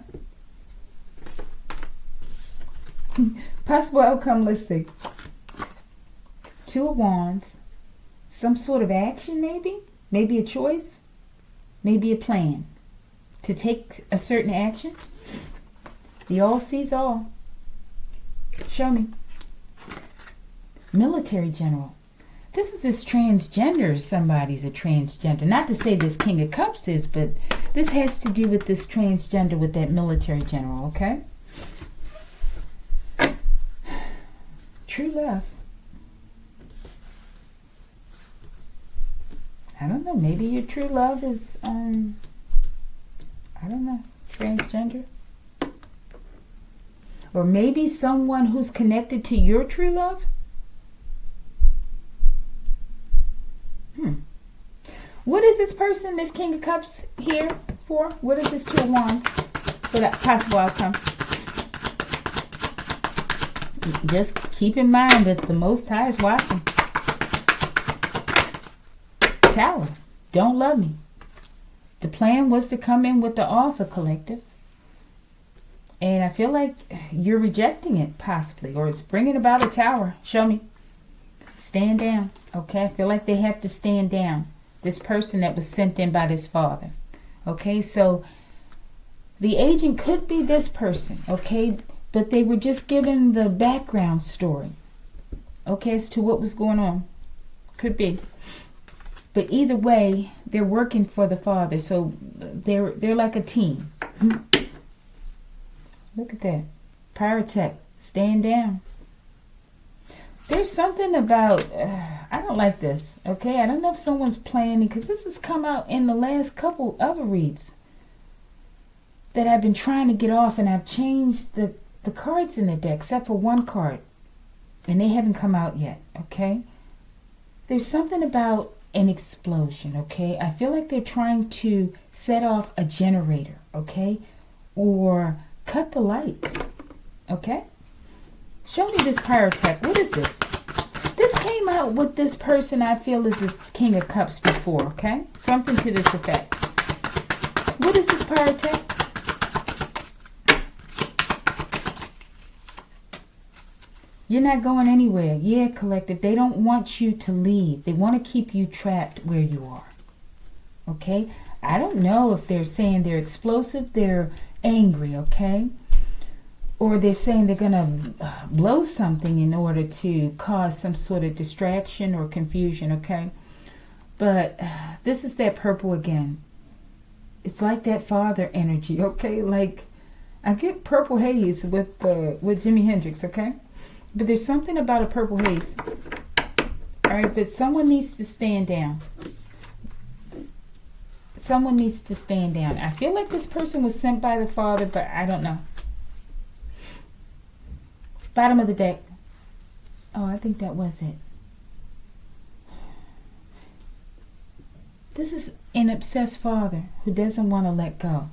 Possible outcome, let's see. Two of Wands. Some sort of action, maybe? Maybe a choice? Maybe a plan to take a certain action? The all sees all. Show me. Military general. This is this transgender. Somebody's a transgender. Not to say this King of Cups is, but this has to do with this transgender with that military general, okay? True love. I don't know. Maybe your true love is, I don't know, transgender. Or maybe someone who's connected to your true love. What is this person, this King of Cups here for? What is this Two of Wands for that possible outcome? Just keep in mind that the Most High is watching. Tower. Don't love me. The plan was to come in with the offer, collective. And I feel like you're rejecting it, possibly. Or it's bringing about a tower. Show me. Stand down. Okay? I feel like they have to stand down. This person that was sent in by this father. Okay? So, the agent could be this person. Okay? But they were just given the background story. Okay? As to what was going on. Could be. But either way, they're working for the father. So, they're like a team. Look at that. Pyrotech. Stand down. There's something about, I don't like this, okay? I don't know if someone's planning, because this has come out in the last couple other reads that I've been trying to get off, and I've changed the cards in the deck, except for one card, and they haven't come out yet, okay? There's something about an explosion, okay? I feel like they're trying to set off a generator, okay? Or cut the lights, okay? Show me this pyrotech. What is this? This came out with this person I feel is this King of Cups before, okay? Something to this effect. What is this pyrotech? You're not going anywhere. Yeah, collective. They don't want you to leave. They want to keep you trapped where you are. Okay? I don't know if they're saying they're explosive. They're angry, okay? Or they're saying they're going to blow something in order to cause some sort of distraction or confusion, okay? But this is that purple again. It's like that father energy, okay? Like, I get Purple Haze with Jimi Hendrix, okay? But there's something about a purple haze. All right, but someone needs to stand down. Someone needs to stand down. I feel like this person was sent by the Father, but I don't know. Bottom of the deck. Oh, I think that was it. This is an obsessed father who doesn't want to let go.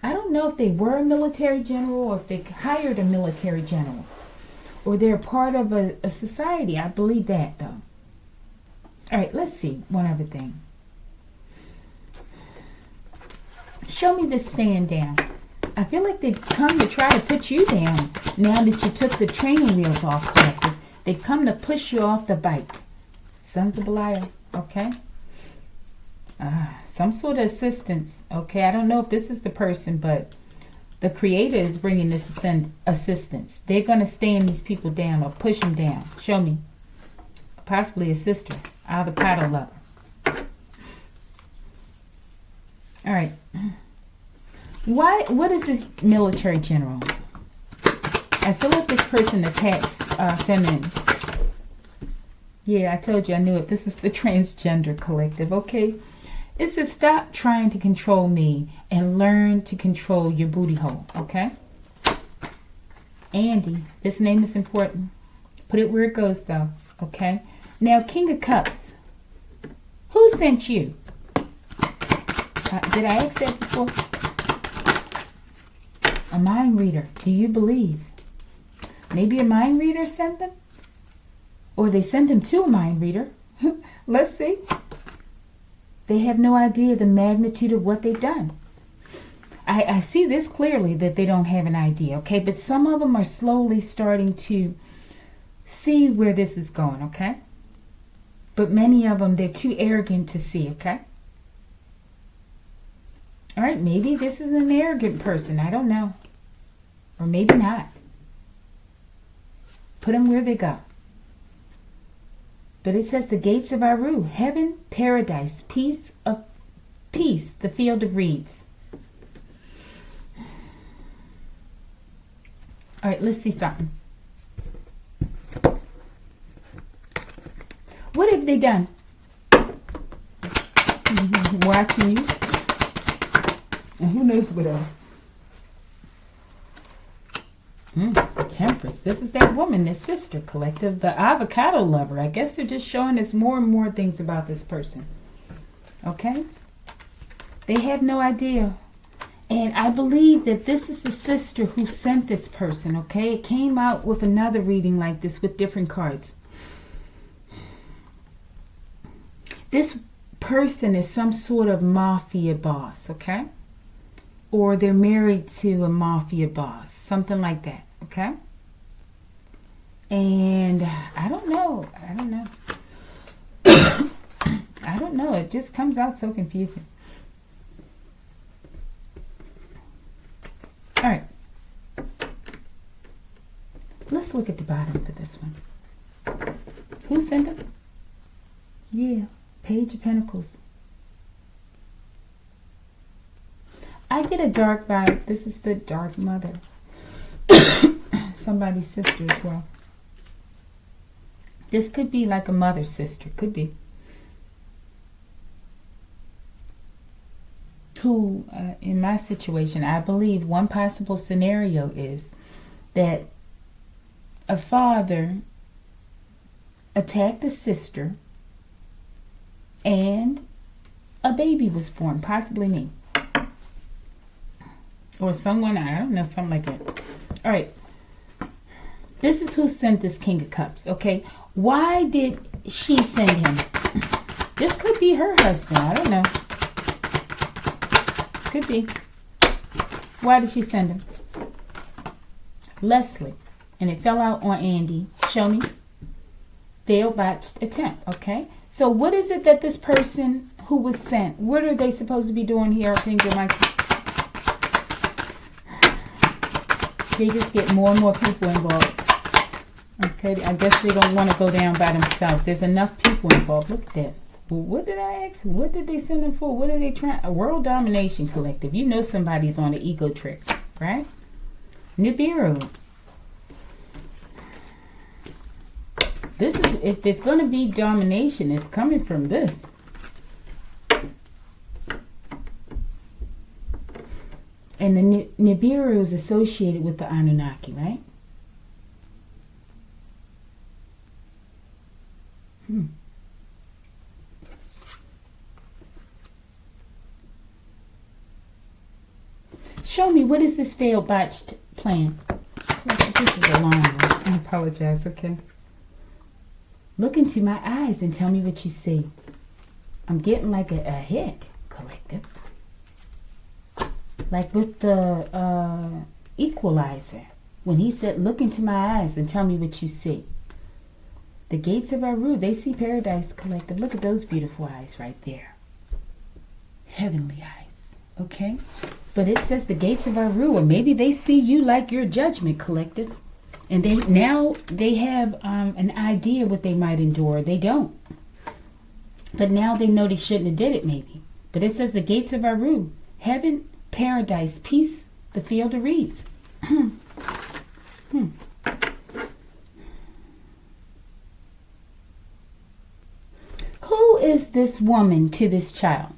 I don't know if they were a military general or if they hired a military general or they're part of a society. I believe that, though. All right, let's see one other thing. Show me this stand down. I feel like they've come to try to put you down now that you took the training wheels off, collective. They come to push you off the bike. Sons of Belial, okay? Some sort of assistance, okay? I don't know if this is the person, but the Creator is bringing this assistance. They're going to stand these people down or push them down. Show me. Possibly a sister. Avocado lover. All right. What is this military general? I feel like this person attacks feminines. Yeah, I told you I knew it. This is the transgender collective, okay? It says stop trying to control me and learn to control your booty hole, okay? Andy, this name is important. Put it where it goes, though, okay? Now, King of Cups. Who sent you? Did I ask that before? A mind reader. Do you believe? Maybe a mind reader sent them? Or they sent him to a mind reader. Let's see. They have no idea the magnitude of what they've done. I see this clearly that they don't have an idea, okay? But some of them are slowly starting to see where this is going, okay? But many of them, they're too arrogant to see, okay? All right, maybe this is an arrogant person. I don't know. Or maybe not. Put them where they go. But it says the gates of Aru, heaven, paradise, peace, the field of reeds. All right, let's see something. What have they done? Watching you. And who knows what else? The Temperance. This is that woman, this sister collective, the avocado lover. I guess they're just showing us more and more things about this person. Okay? They have no idea. And I believe that this is the sister who sent this person, okay? It came out with another reading like this with different cards. This person is some sort of mafia boss, okay? Or they're married to a mafia boss, something like that, okay? And I don't know. I don't know. It just comes out so confusing. All right. Let's look at the bottom for this one. Who sent it? Yeah, Page of Pentacles. I get a dark vibe. This is the dark mother. Somebody's sister as well. This could be like a mother's sister. Could be. Who, in my situation, I believe one possible scenario is that a father attacked a sister and a baby was born. Possibly me. Or someone, I don't know, something like that. All right. This is who sent this King of Cups, okay? Why did she send him? This could be her husband. I don't know. Could be. Why did she send him? Leslie. And it fell out on Andy. Show me. Failed botched attempt, okay? So what is it that this person who was sent, what are they supposed to be doing here, Archangel Michael? They just get more and more people involved. Okay, I guess they don't want to go down by themselves. There's enough people involved. Look at that. Well, what did I ask? What did they send them for? What are they trying? A world domination collective. You know somebody's on an ego trip, right? Nibiru. This is, if there's going to be domination, it's coming from this. And the Nibiru is associated with the Anunnaki, right? Show me, what is this failed botched plan? This is a long one. I apologize, okay? Look into my eyes and tell me what you see. I'm getting like a hit, collective. Like with the equalizer. When he said, look into my eyes and tell me what you see. The gates of Aru, they see paradise, collective. Look at those beautiful eyes right there. Heavenly eyes, okay? But it says the gates of Aru, or maybe they see you like your judgment, collective. And they have an idea what they might endure. They don't. But now they know they shouldn't have did it, maybe. But it says the gates of Aru, heaven, paradise, peace, the field of reeds. Who is this woman to this child?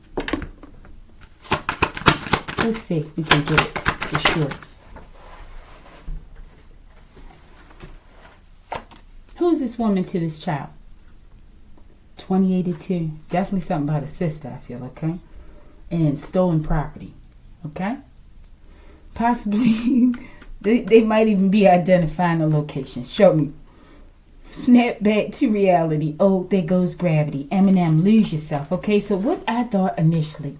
Let's see if we can get it for sure. Who is this woman to this child? 2082. It's definitely something about a sister, I feel, okay? And stolen property, okay? Possibly, they might even be identifying a location. Show me. Snap back to reality. Oh, there goes gravity. Eminem, lose yourself. Okay, so what I thought initially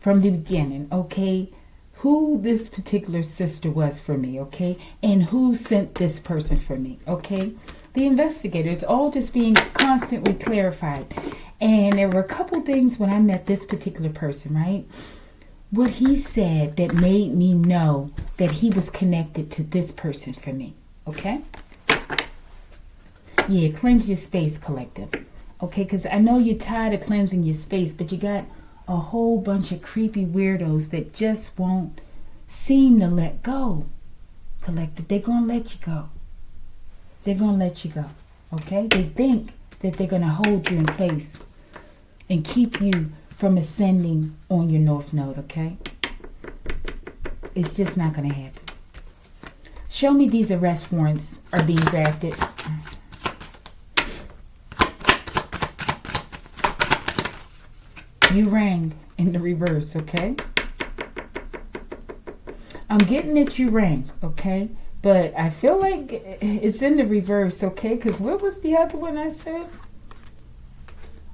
from the beginning, okay, who this particular sister was for me, okay, and who sent this person for me, okay. The investigators all just being constantly clarified. And there were a couple things when I met this particular person, right? What he said that made me know that he was connected to this person for me, okay? Yeah, cleanse your space, collective. Okay, because I know you're tired of cleansing your space, but you got a whole bunch of creepy weirdos that just won't seem to let go, collective. They're going to let you go. They're going to let you go, okay? They think that they're going to hold you in place and keep you from ascending on your North Node, okay? It's just not going to happen. Show me these arrest warrants are being drafted. You rang in the reverse, okay? I'm getting that you rang, okay? But I feel like it's in the reverse, okay? Because what was the other one I said?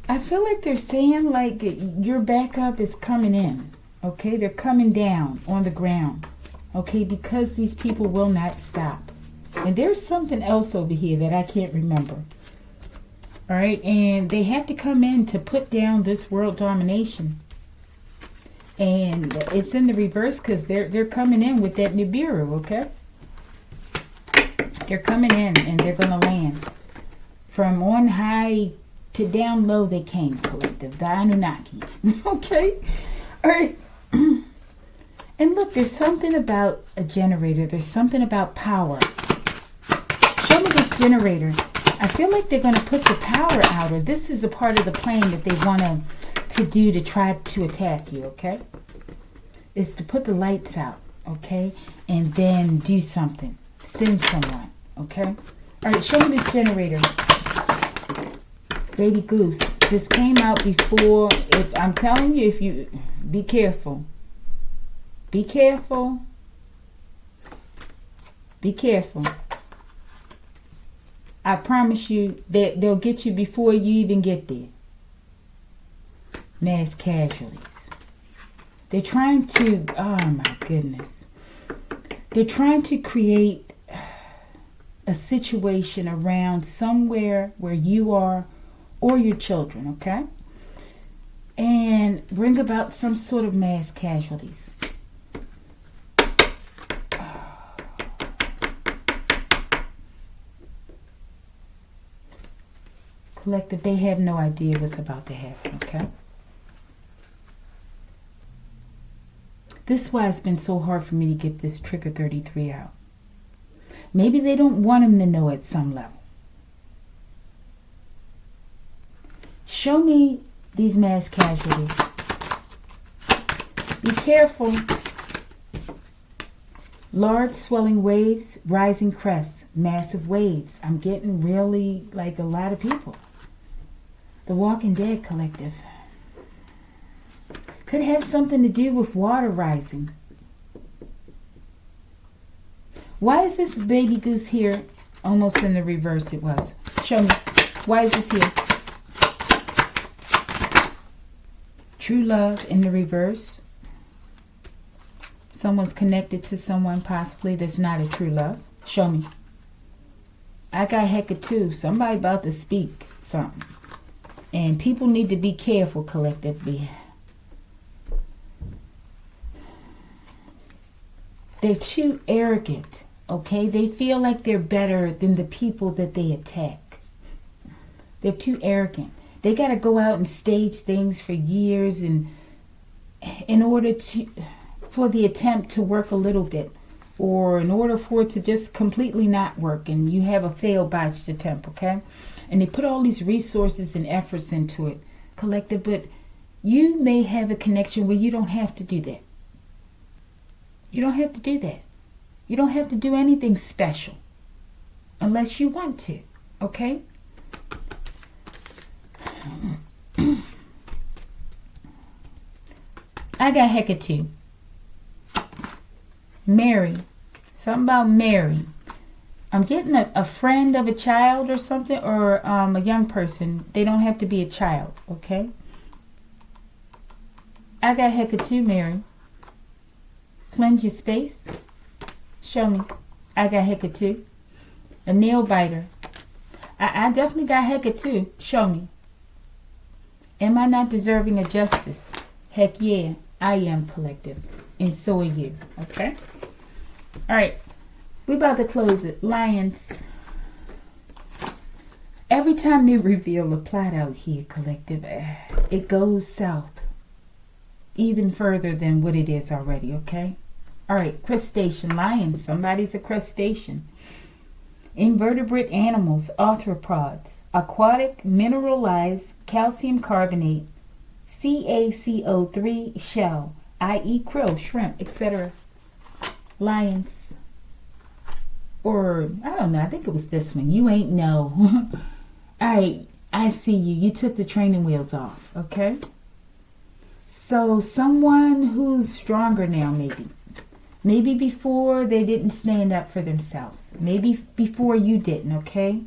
I feel like they're saying like your backup is coming in, okay? They're coming down on the ground, okay? Because these people will not stop. And there's something else over here that I can't remember. All right, and they have to come in to put down this world domination. And it's in the reverse because they're coming in with that Nibiru, okay? They're coming in and they're going to land. From on high to down low they came, collective. The Anunnaki. Okay? All right. And look, there's something about a generator. There's something about power. Show me this generator. I feel like they're going to put the power out, or this is a part of the plan that they want to do to try to attack you, okay? Is to put the lights out, okay? And then do something. Send someone, okay? All right, show me this generator. Baby Goose. This came out before. If I'm telling you, if you... Be careful. Be careful. Be careful. I promise you that they'll get you before you even get there. Mass casualties. They're trying to, oh my goodness. They're trying to create a situation around somewhere where you are or your children, okay? And bring about some sort of mass casualties. Collective, they have no idea what's about to happen, okay? This is why it's been so hard for me to get this Trigger 33 out. Maybe they don't want him to know at some level. Show me these mass casualties. Be careful. Large swelling waves, rising crests, massive waves. I'm getting really like a lot of people. The Walking Dead collective. Could have something to do with water rising. Why is this baby goose here? Almost in the reverse it was. Show me. Why is this here? True love in the reverse. Someone's connected to someone possibly that's not a true love. Show me. I got Hecate. Somebody about to speak something. And people need to be careful collectively. They're too arrogant, okay? They feel like they're better than the people that they attack. They're too arrogant. They got to go out and stage things for years and in order to... for the attempt to work a little bit, or in order for it to just completely not work and you have a failed botched attempt, okay? And they put all these resources and efforts into it, collective, but you may have a connection where you don't have to do that. You don't have to do that. You don't have to do anything special unless you want to, okay? I got Hecate. Mary. Something about Mary. I'm getting a friend of a child or something, or a young person. They don't have to be a child, okay? I got Hecate, Mary. Cleanse your space. Show me. I got Hecate. A nail biter. I definitely got Hecate. Show me. Am I not deserving of justice? Heck yeah, I am, collective. And so are you, okay? All right, we're about to close it. Lions. Every time they reveal a plot out here, collective, it goes south even further than what it is already, okay? All right, crustacean. Lions. Somebody's a crustacean. Invertebrate animals, arthropods, aquatic mineralized calcium carbonate, CaCO3 shell, i.e. krill, shrimp, etc. Lions. Or, I don't know, I think it was this one. You ain't know. Alright, I see you. You took the training wheels off, okay? So, someone who's stronger now, maybe. Maybe before they didn't stand up for themselves. Maybe before you didn't, okay?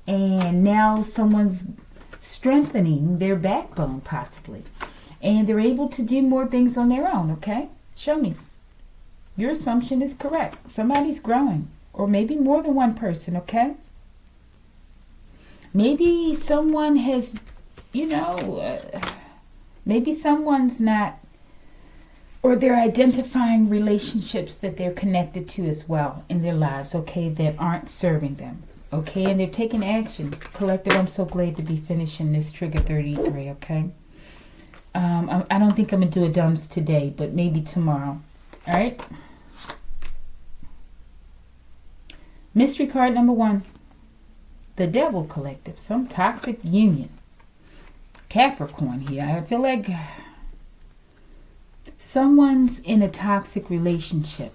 And now someone's strengthening their backbone, possibly. And they're able to do more things on their own, okay? Show me. Your assumption is correct. Somebody's growing. Or maybe more than one person, okay? Maybe someone has, maybe someone's not, or they're identifying relationships that they're connected to as well in their lives, okay, that aren't serving them, okay? And they're taking action. Collective, I'm so glad to be finishing this Trigger 33, okay? I don't think I'm going to do a dumps today, but maybe tomorrow. All right? Mystery card number 1. The Devil collective. Some toxic union. Capricorn here. I feel like someone's in a toxic relationship.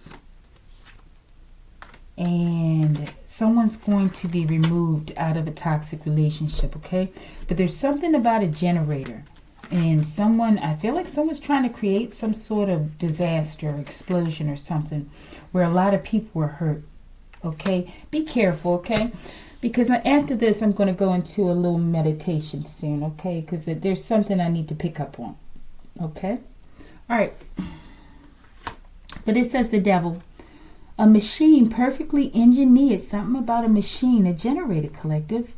And someone's going to be removed out of a toxic relationship, okay? But there's something about a generator. And I feel like someone's trying to create some sort of disaster or explosion or something where a lot of people were hurt. Okay? Be careful, okay? Because after this, I'm going to go into a little meditation soon, okay? Because there's something I need to pick up on. Okay? All right. But it says the Devil. A machine perfectly engineered. Something about a machine, a generator collective.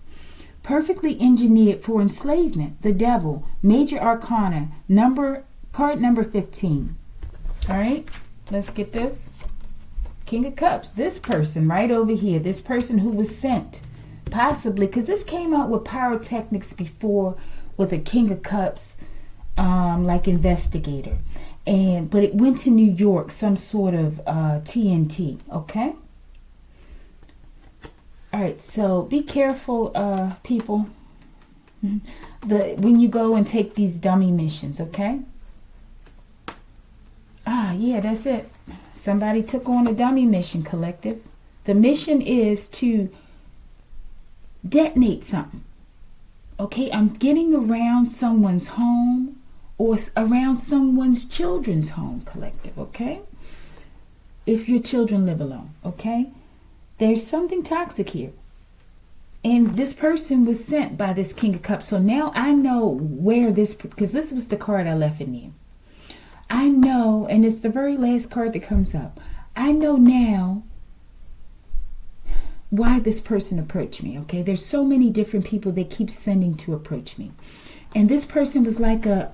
Perfectly engineered for enslavement. The Devil. Major Arcana. Card number 15. All right. Let's get this. King of Cups. This person right over here. This person who was sent. Possibly. Because this came out with pyrotechnics before. With a King of Cups. Like investigator. But it went to New York. Some sort of TNT. Okay. All right, so be careful, people, when you go and take these dummy missions, okay? Yeah, that's it. Somebody took on a dummy mission, collective. The mission is to detonate something. Okay, I'm getting around someone's home or around someone's children's home, collective, okay? If your children live alone, okay? There's something toxic here. And this person was sent by this King of Cups. So now I know where this, because this was the card I left in there. I know, and it's the very last card that comes up. I know now why this person approached me, okay? There's so many different people they keep sending to approach me. And this person was like a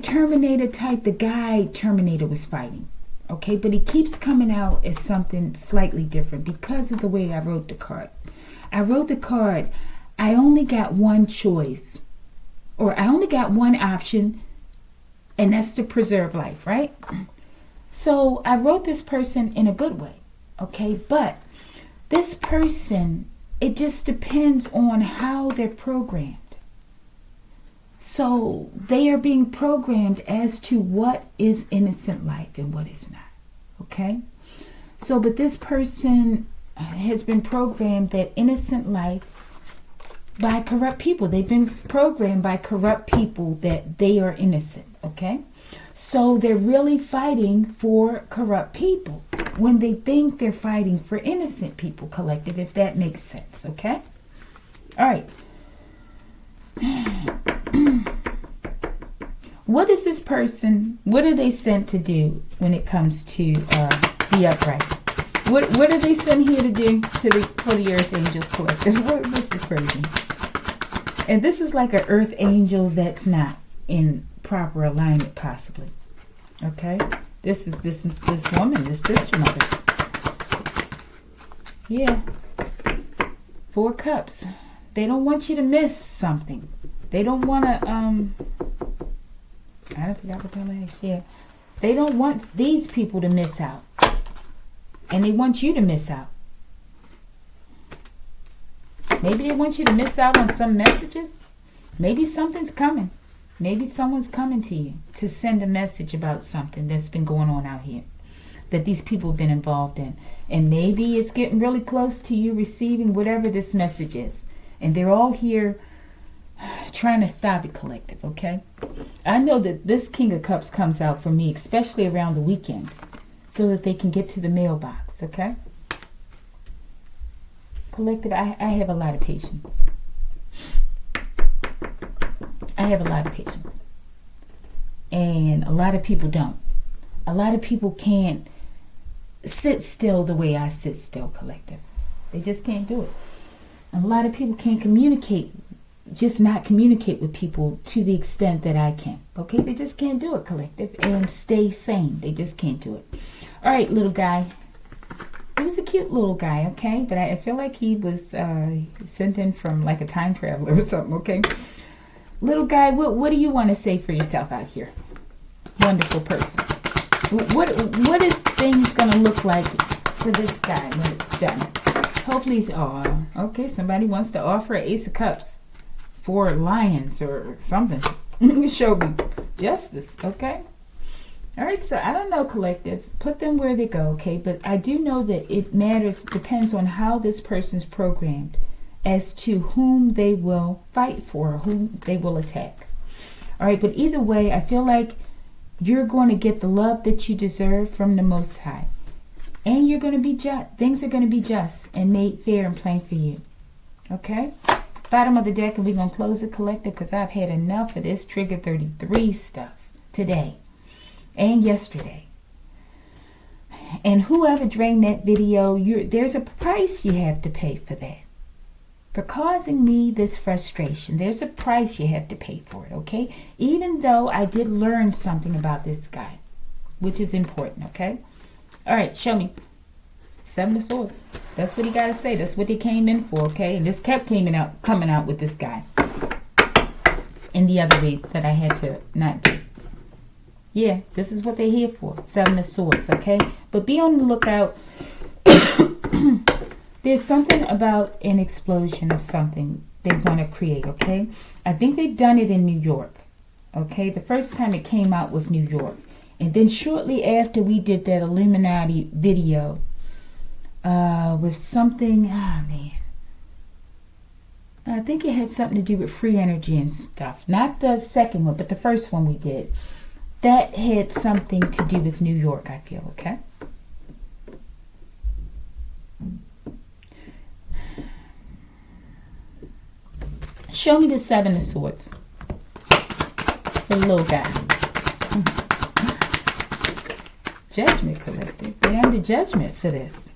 Terminator type. The guy Terminator was fighting. Okay, but he keeps coming out as something slightly different because of the way I wrote the card. I wrote the card, I only got one choice, or I only got one option, and that's to preserve life, right? So I wrote this person in a good way, okay? But this person, it just depends on how they're programmed. So they are being programmed as to what is innocent life and what is not. Okay? So, but this person has been programmed that innocent life by corrupt people. They've been programmed by corrupt people that they are innocent. Okay? So they're really fighting for corrupt people when they think they're fighting for innocent people, collective, if that makes sense. Okay? All right. What is this person, what are they sent to do when it comes to the upright? What are they sent here to do for the Earth Angels Collective? What is this person? And this is like an Earth Angel that's not in proper alignment, possibly. Okay? This is this woman, this sister mother. Yeah. 4 cups. They don't want you to miss something. They don't want to, I forgot what that is. Yeah. They don't want these people to miss out. And they want you to miss out. Maybe they want you to miss out on some messages. Maybe something's coming. Maybe someone's coming to you to send a message about something that's been going on out here that these people have been involved in. And maybe it's getting really close to you receiving whatever this message is. And they're all here trying to stop it, collective, okay? I know that this King of Cups comes out for me, especially around the weekends, so that they can get to the mailbox, okay? Collective, I have a lot of patience. I have a lot of patience. And a lot of people don't. A lot of people can't sit still the way I sit still, collective. They just can't do it. And a lot of people can't communicate, just not communicate with people to the extent that I can. Okay, they just can't do it, collective, and stay sane. They just can't do it. All right, little guy. He was a cute little guy, okay? But I feel like he was sent in from like a time traveler or something, okay? Little guy, what do you want to say for yourself out here? Wonderful person. What is things going to look like for this guy when it's done? Hopefully he's, okay, somebody wants to offer an Ace of Cups for lions or something. Show me justice, okay? All right, so I don't know, collective. Put them where they go, okay? But I do know that it matters, depends on how this person's programmed as to whom they will fight for, whom they will attack. All right, but either way, I feel like you're going to get the love that you deserve from the Most High. And you're going to be just. Things are going to be just and made fair and plain for you. Okay? Bottom of the deck, and we're going to close it, collective, because I've had enough of this Trigger 33 stuff today and yesterday. And whoever drained that video, there's a price you have to pay for that. For causing me this frustration, there's a price you have to pay for it, okay? Even though I did learn something about this guy, which is important, okay? All right, show me. 7 of Swords. That's what he got to say. That's what they came in for, okay? And this kept coming out with this guy. And the other reads that I had to not do. Yeah, this is what they're here for. 7 of Swords, okay? But be on the lookout There's something about an explosion of something they want to create, okay? I think they've done it in New York, okay? The first time it came out with New York. And then shortly after we did that Illuminati video with something, man. I think it had something to do with free energy and stuff. Not the second one, but the first one we did. That had something to do with New York, I feel, okay? Show me the Seven of Swords. The little guy. Judgment, collective. They're under judgment for this.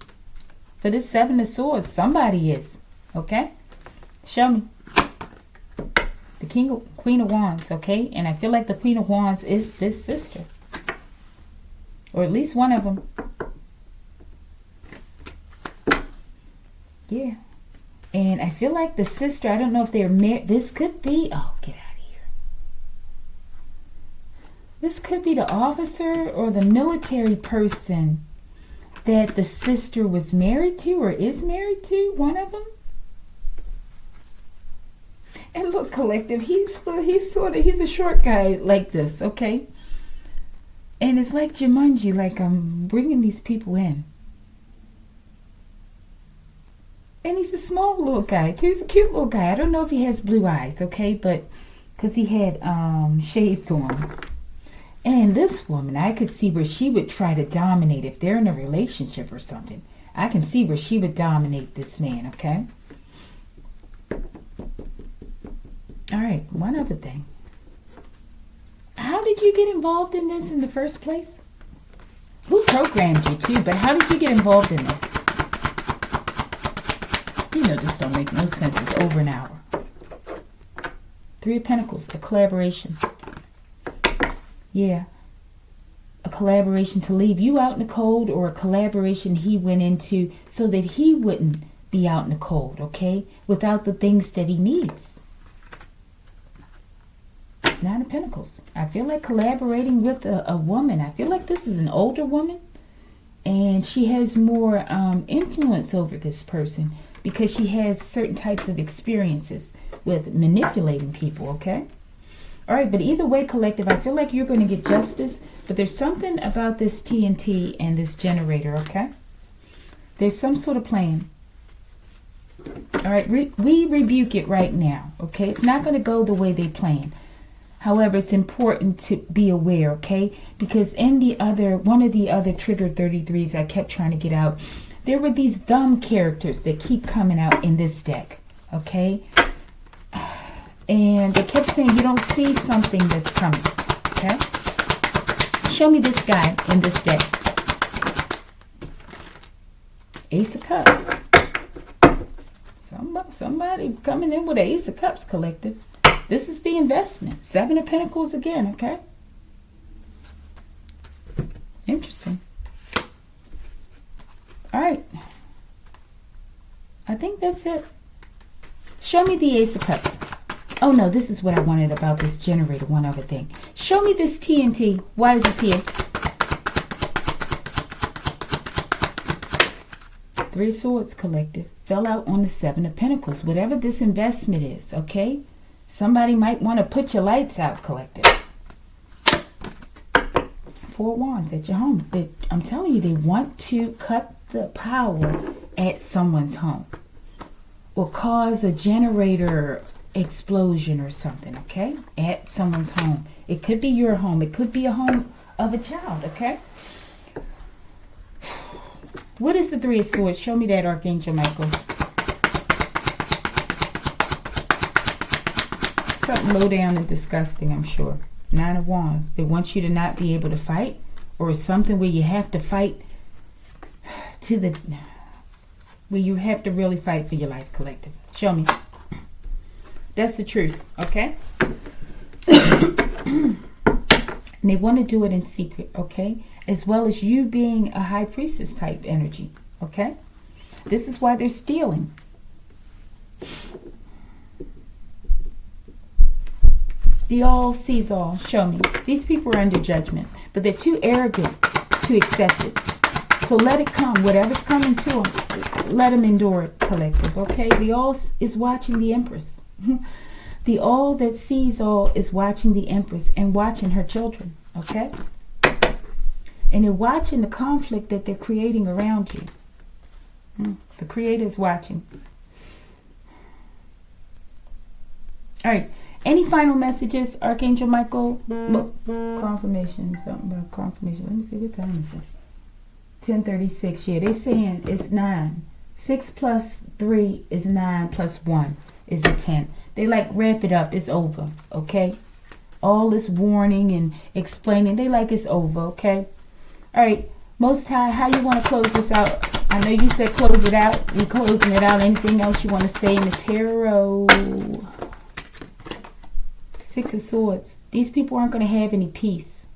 For this Seven of Swords. Somebody is. Okay? Show me. The Queen of Wands, okay? And I feel like the Queen of Wands is this sister. Or at least one of them. Yeah. And I feel like the sister, I don't know if they're married. This could be, oh, get out of here. This could be the officer or the military person that the sister was married to or is married to, one of them. And look, collective, he's a short guy like this, okay? And it's like Jumanji, like I'm bringing these people in. And he's a small little guy, too. He's a cute little guy. I don't know if he has blue eyes, okay? But, because he had shades on. And this woman, I could see where she would try to dominate if they're in a relationship or something. I can see where she would dominate this man, okay? All right, one other thing. How did you get involved in this in the first place? Who programmed you too? But how did you get involved in this? You know this don't make no sense. It's over an hour. Three of Pentacles, a collaboration. Yeah. A collaboration to leave you out in the cold, or a collaboration he went into so that he wouldn't be out in the cold, okay? Without the things that he needs. Nine of Pentacles. I feel like collaborating with a woman. I feel like this is an older woman. And she has more influence over this person because she has certain types of experiences with manipulating people, okay? All right, but either way, collective, I feel like you're going to get justice. But there's something about this TNT and this generator, okay? There's some sort of plan. All right, we rebuke it right now, okay? It's not going to go the way they plan. However, it's important to be aware, okay? Because in one of the other trigger 33s I kept trying to get out, there were these dumb characters that keep coming out in this deck, okay? And they kept saying you don't see something that's coming, okay? Show me this guy in this deck. Ace of Cups. Somebody coming in with an Ace of Cups, collective. This is the investment. Seven of Pentacles again, okay? Interesting. All right. I think that's it. Show me the Ace of Cups. Oh, no, this is what I wanted about this generator. One other thing. Show me this TNT. Why is this here? Three of Swords, collective. Fell out on the Seven of Pentacles. Whatever this investment is, okay? Somebody might want to put your lights out, collective. Four of Wands at your home. I'm telling you, they want to cut the power at someone's home. Or cause a generator explosion or something, okay? At someone's home. It could be your home. It could be a home of a child, okay? What is the Three of Swords? Show me that, Archangel Michael. Something low down and disgusting, I'm sure. Nine of Wands. They want you to not be able to fight, or something where you have to fight where you have to really fight for your life, collective. Show me. That's the truth, okay? And they want to do it in secret, okay? As well as you being a high priestess type energy, okay? This is why they're stealing. The all sees all. Show me. These people are under judgment, but they're too arrogant to accept it. So let it come. Whatever's coming to them, let them endure it, collective. Okay? The all is watching the Empress. The all that sees all is watching the Empress and watching her children. Okay? And they're watching the conflict that they're creating around you. The Creator is watching. All right. Any final messages, Archangel Michael? Confirmation. Something about confirmation. Let me see, what time is it? 10:36. Yeah, they're saying it's 9. 6 plus 3 is 9 plus 1 is a 10. They like wrap it up. It's over. Okay? All this warning and explaining, they like it's over. Okay? All right. Most High, how you want to close this out? I know you said close it out. We're closing it out. Anything else you want to say in the tarot? 6 of Swords. These people aren't going to have any peace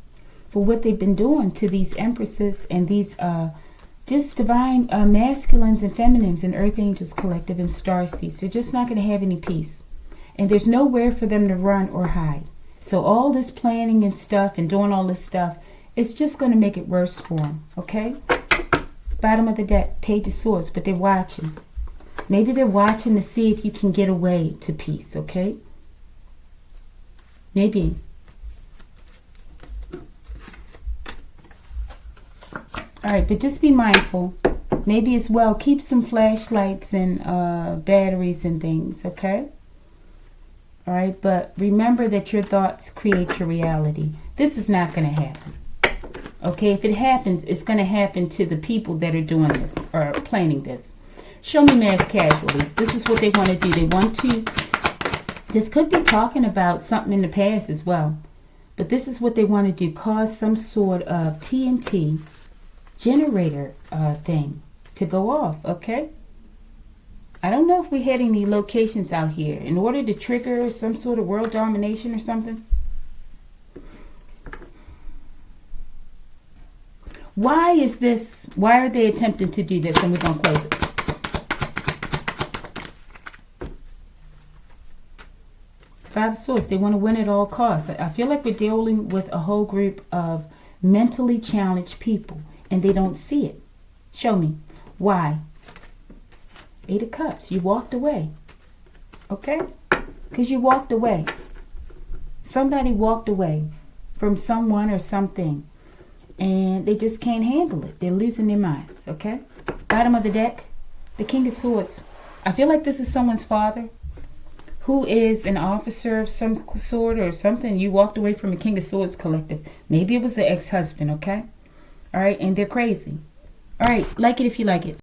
for what they've been doing to these empresses and these just divine masculines and feminines and earth angels collective and star seeds. They're just not going to have any peace. And there's nowhere for them to run or hide. So all this planning and stuff and doing all this stuff, it's just going to make it worse for them. Okay? Bottom of the deck, Page of Swords, but they're watching. Maybe they're watching to see if you can get away to peace. Okay? Maybe. Alright, but just be mindful. Maybe as well, keep some flashlights and batteries and things, okay? Alright, but remember that your thoughts create your reality. This is not going to happen. Okay, if it happens, it's going to happen to the people that are doing this or planning this. Show me mass casualties. This is what they want to do. They want to... This could be talking about something in the past as well. But this is what they want to do. Cause some sort of TNT generator thing to go off. Okay? I don't know if we had any locations out here. In order to trigger some sort of world domination or something. Why is this? Why are they attempting to do this? And we're going to close it. Five of Swords, they want to win at all costs. I feel like we're dealing with a whole group of mentally challenged people and they don't see it. Show me. Why? 8 of Cups. You walked away. Okay? Because you walked away. Somebody walked away from someone or something and they just can't handle it. They're losing their minds. Okay? Bottom of the deck, the King of Swords. I feel like this is someone's father, who is an officer of some sort or something. You walked away from a King of Swords collective. Maybe it was the ex-husband, okay? All right, and they're crazy. All right, like it if you like it.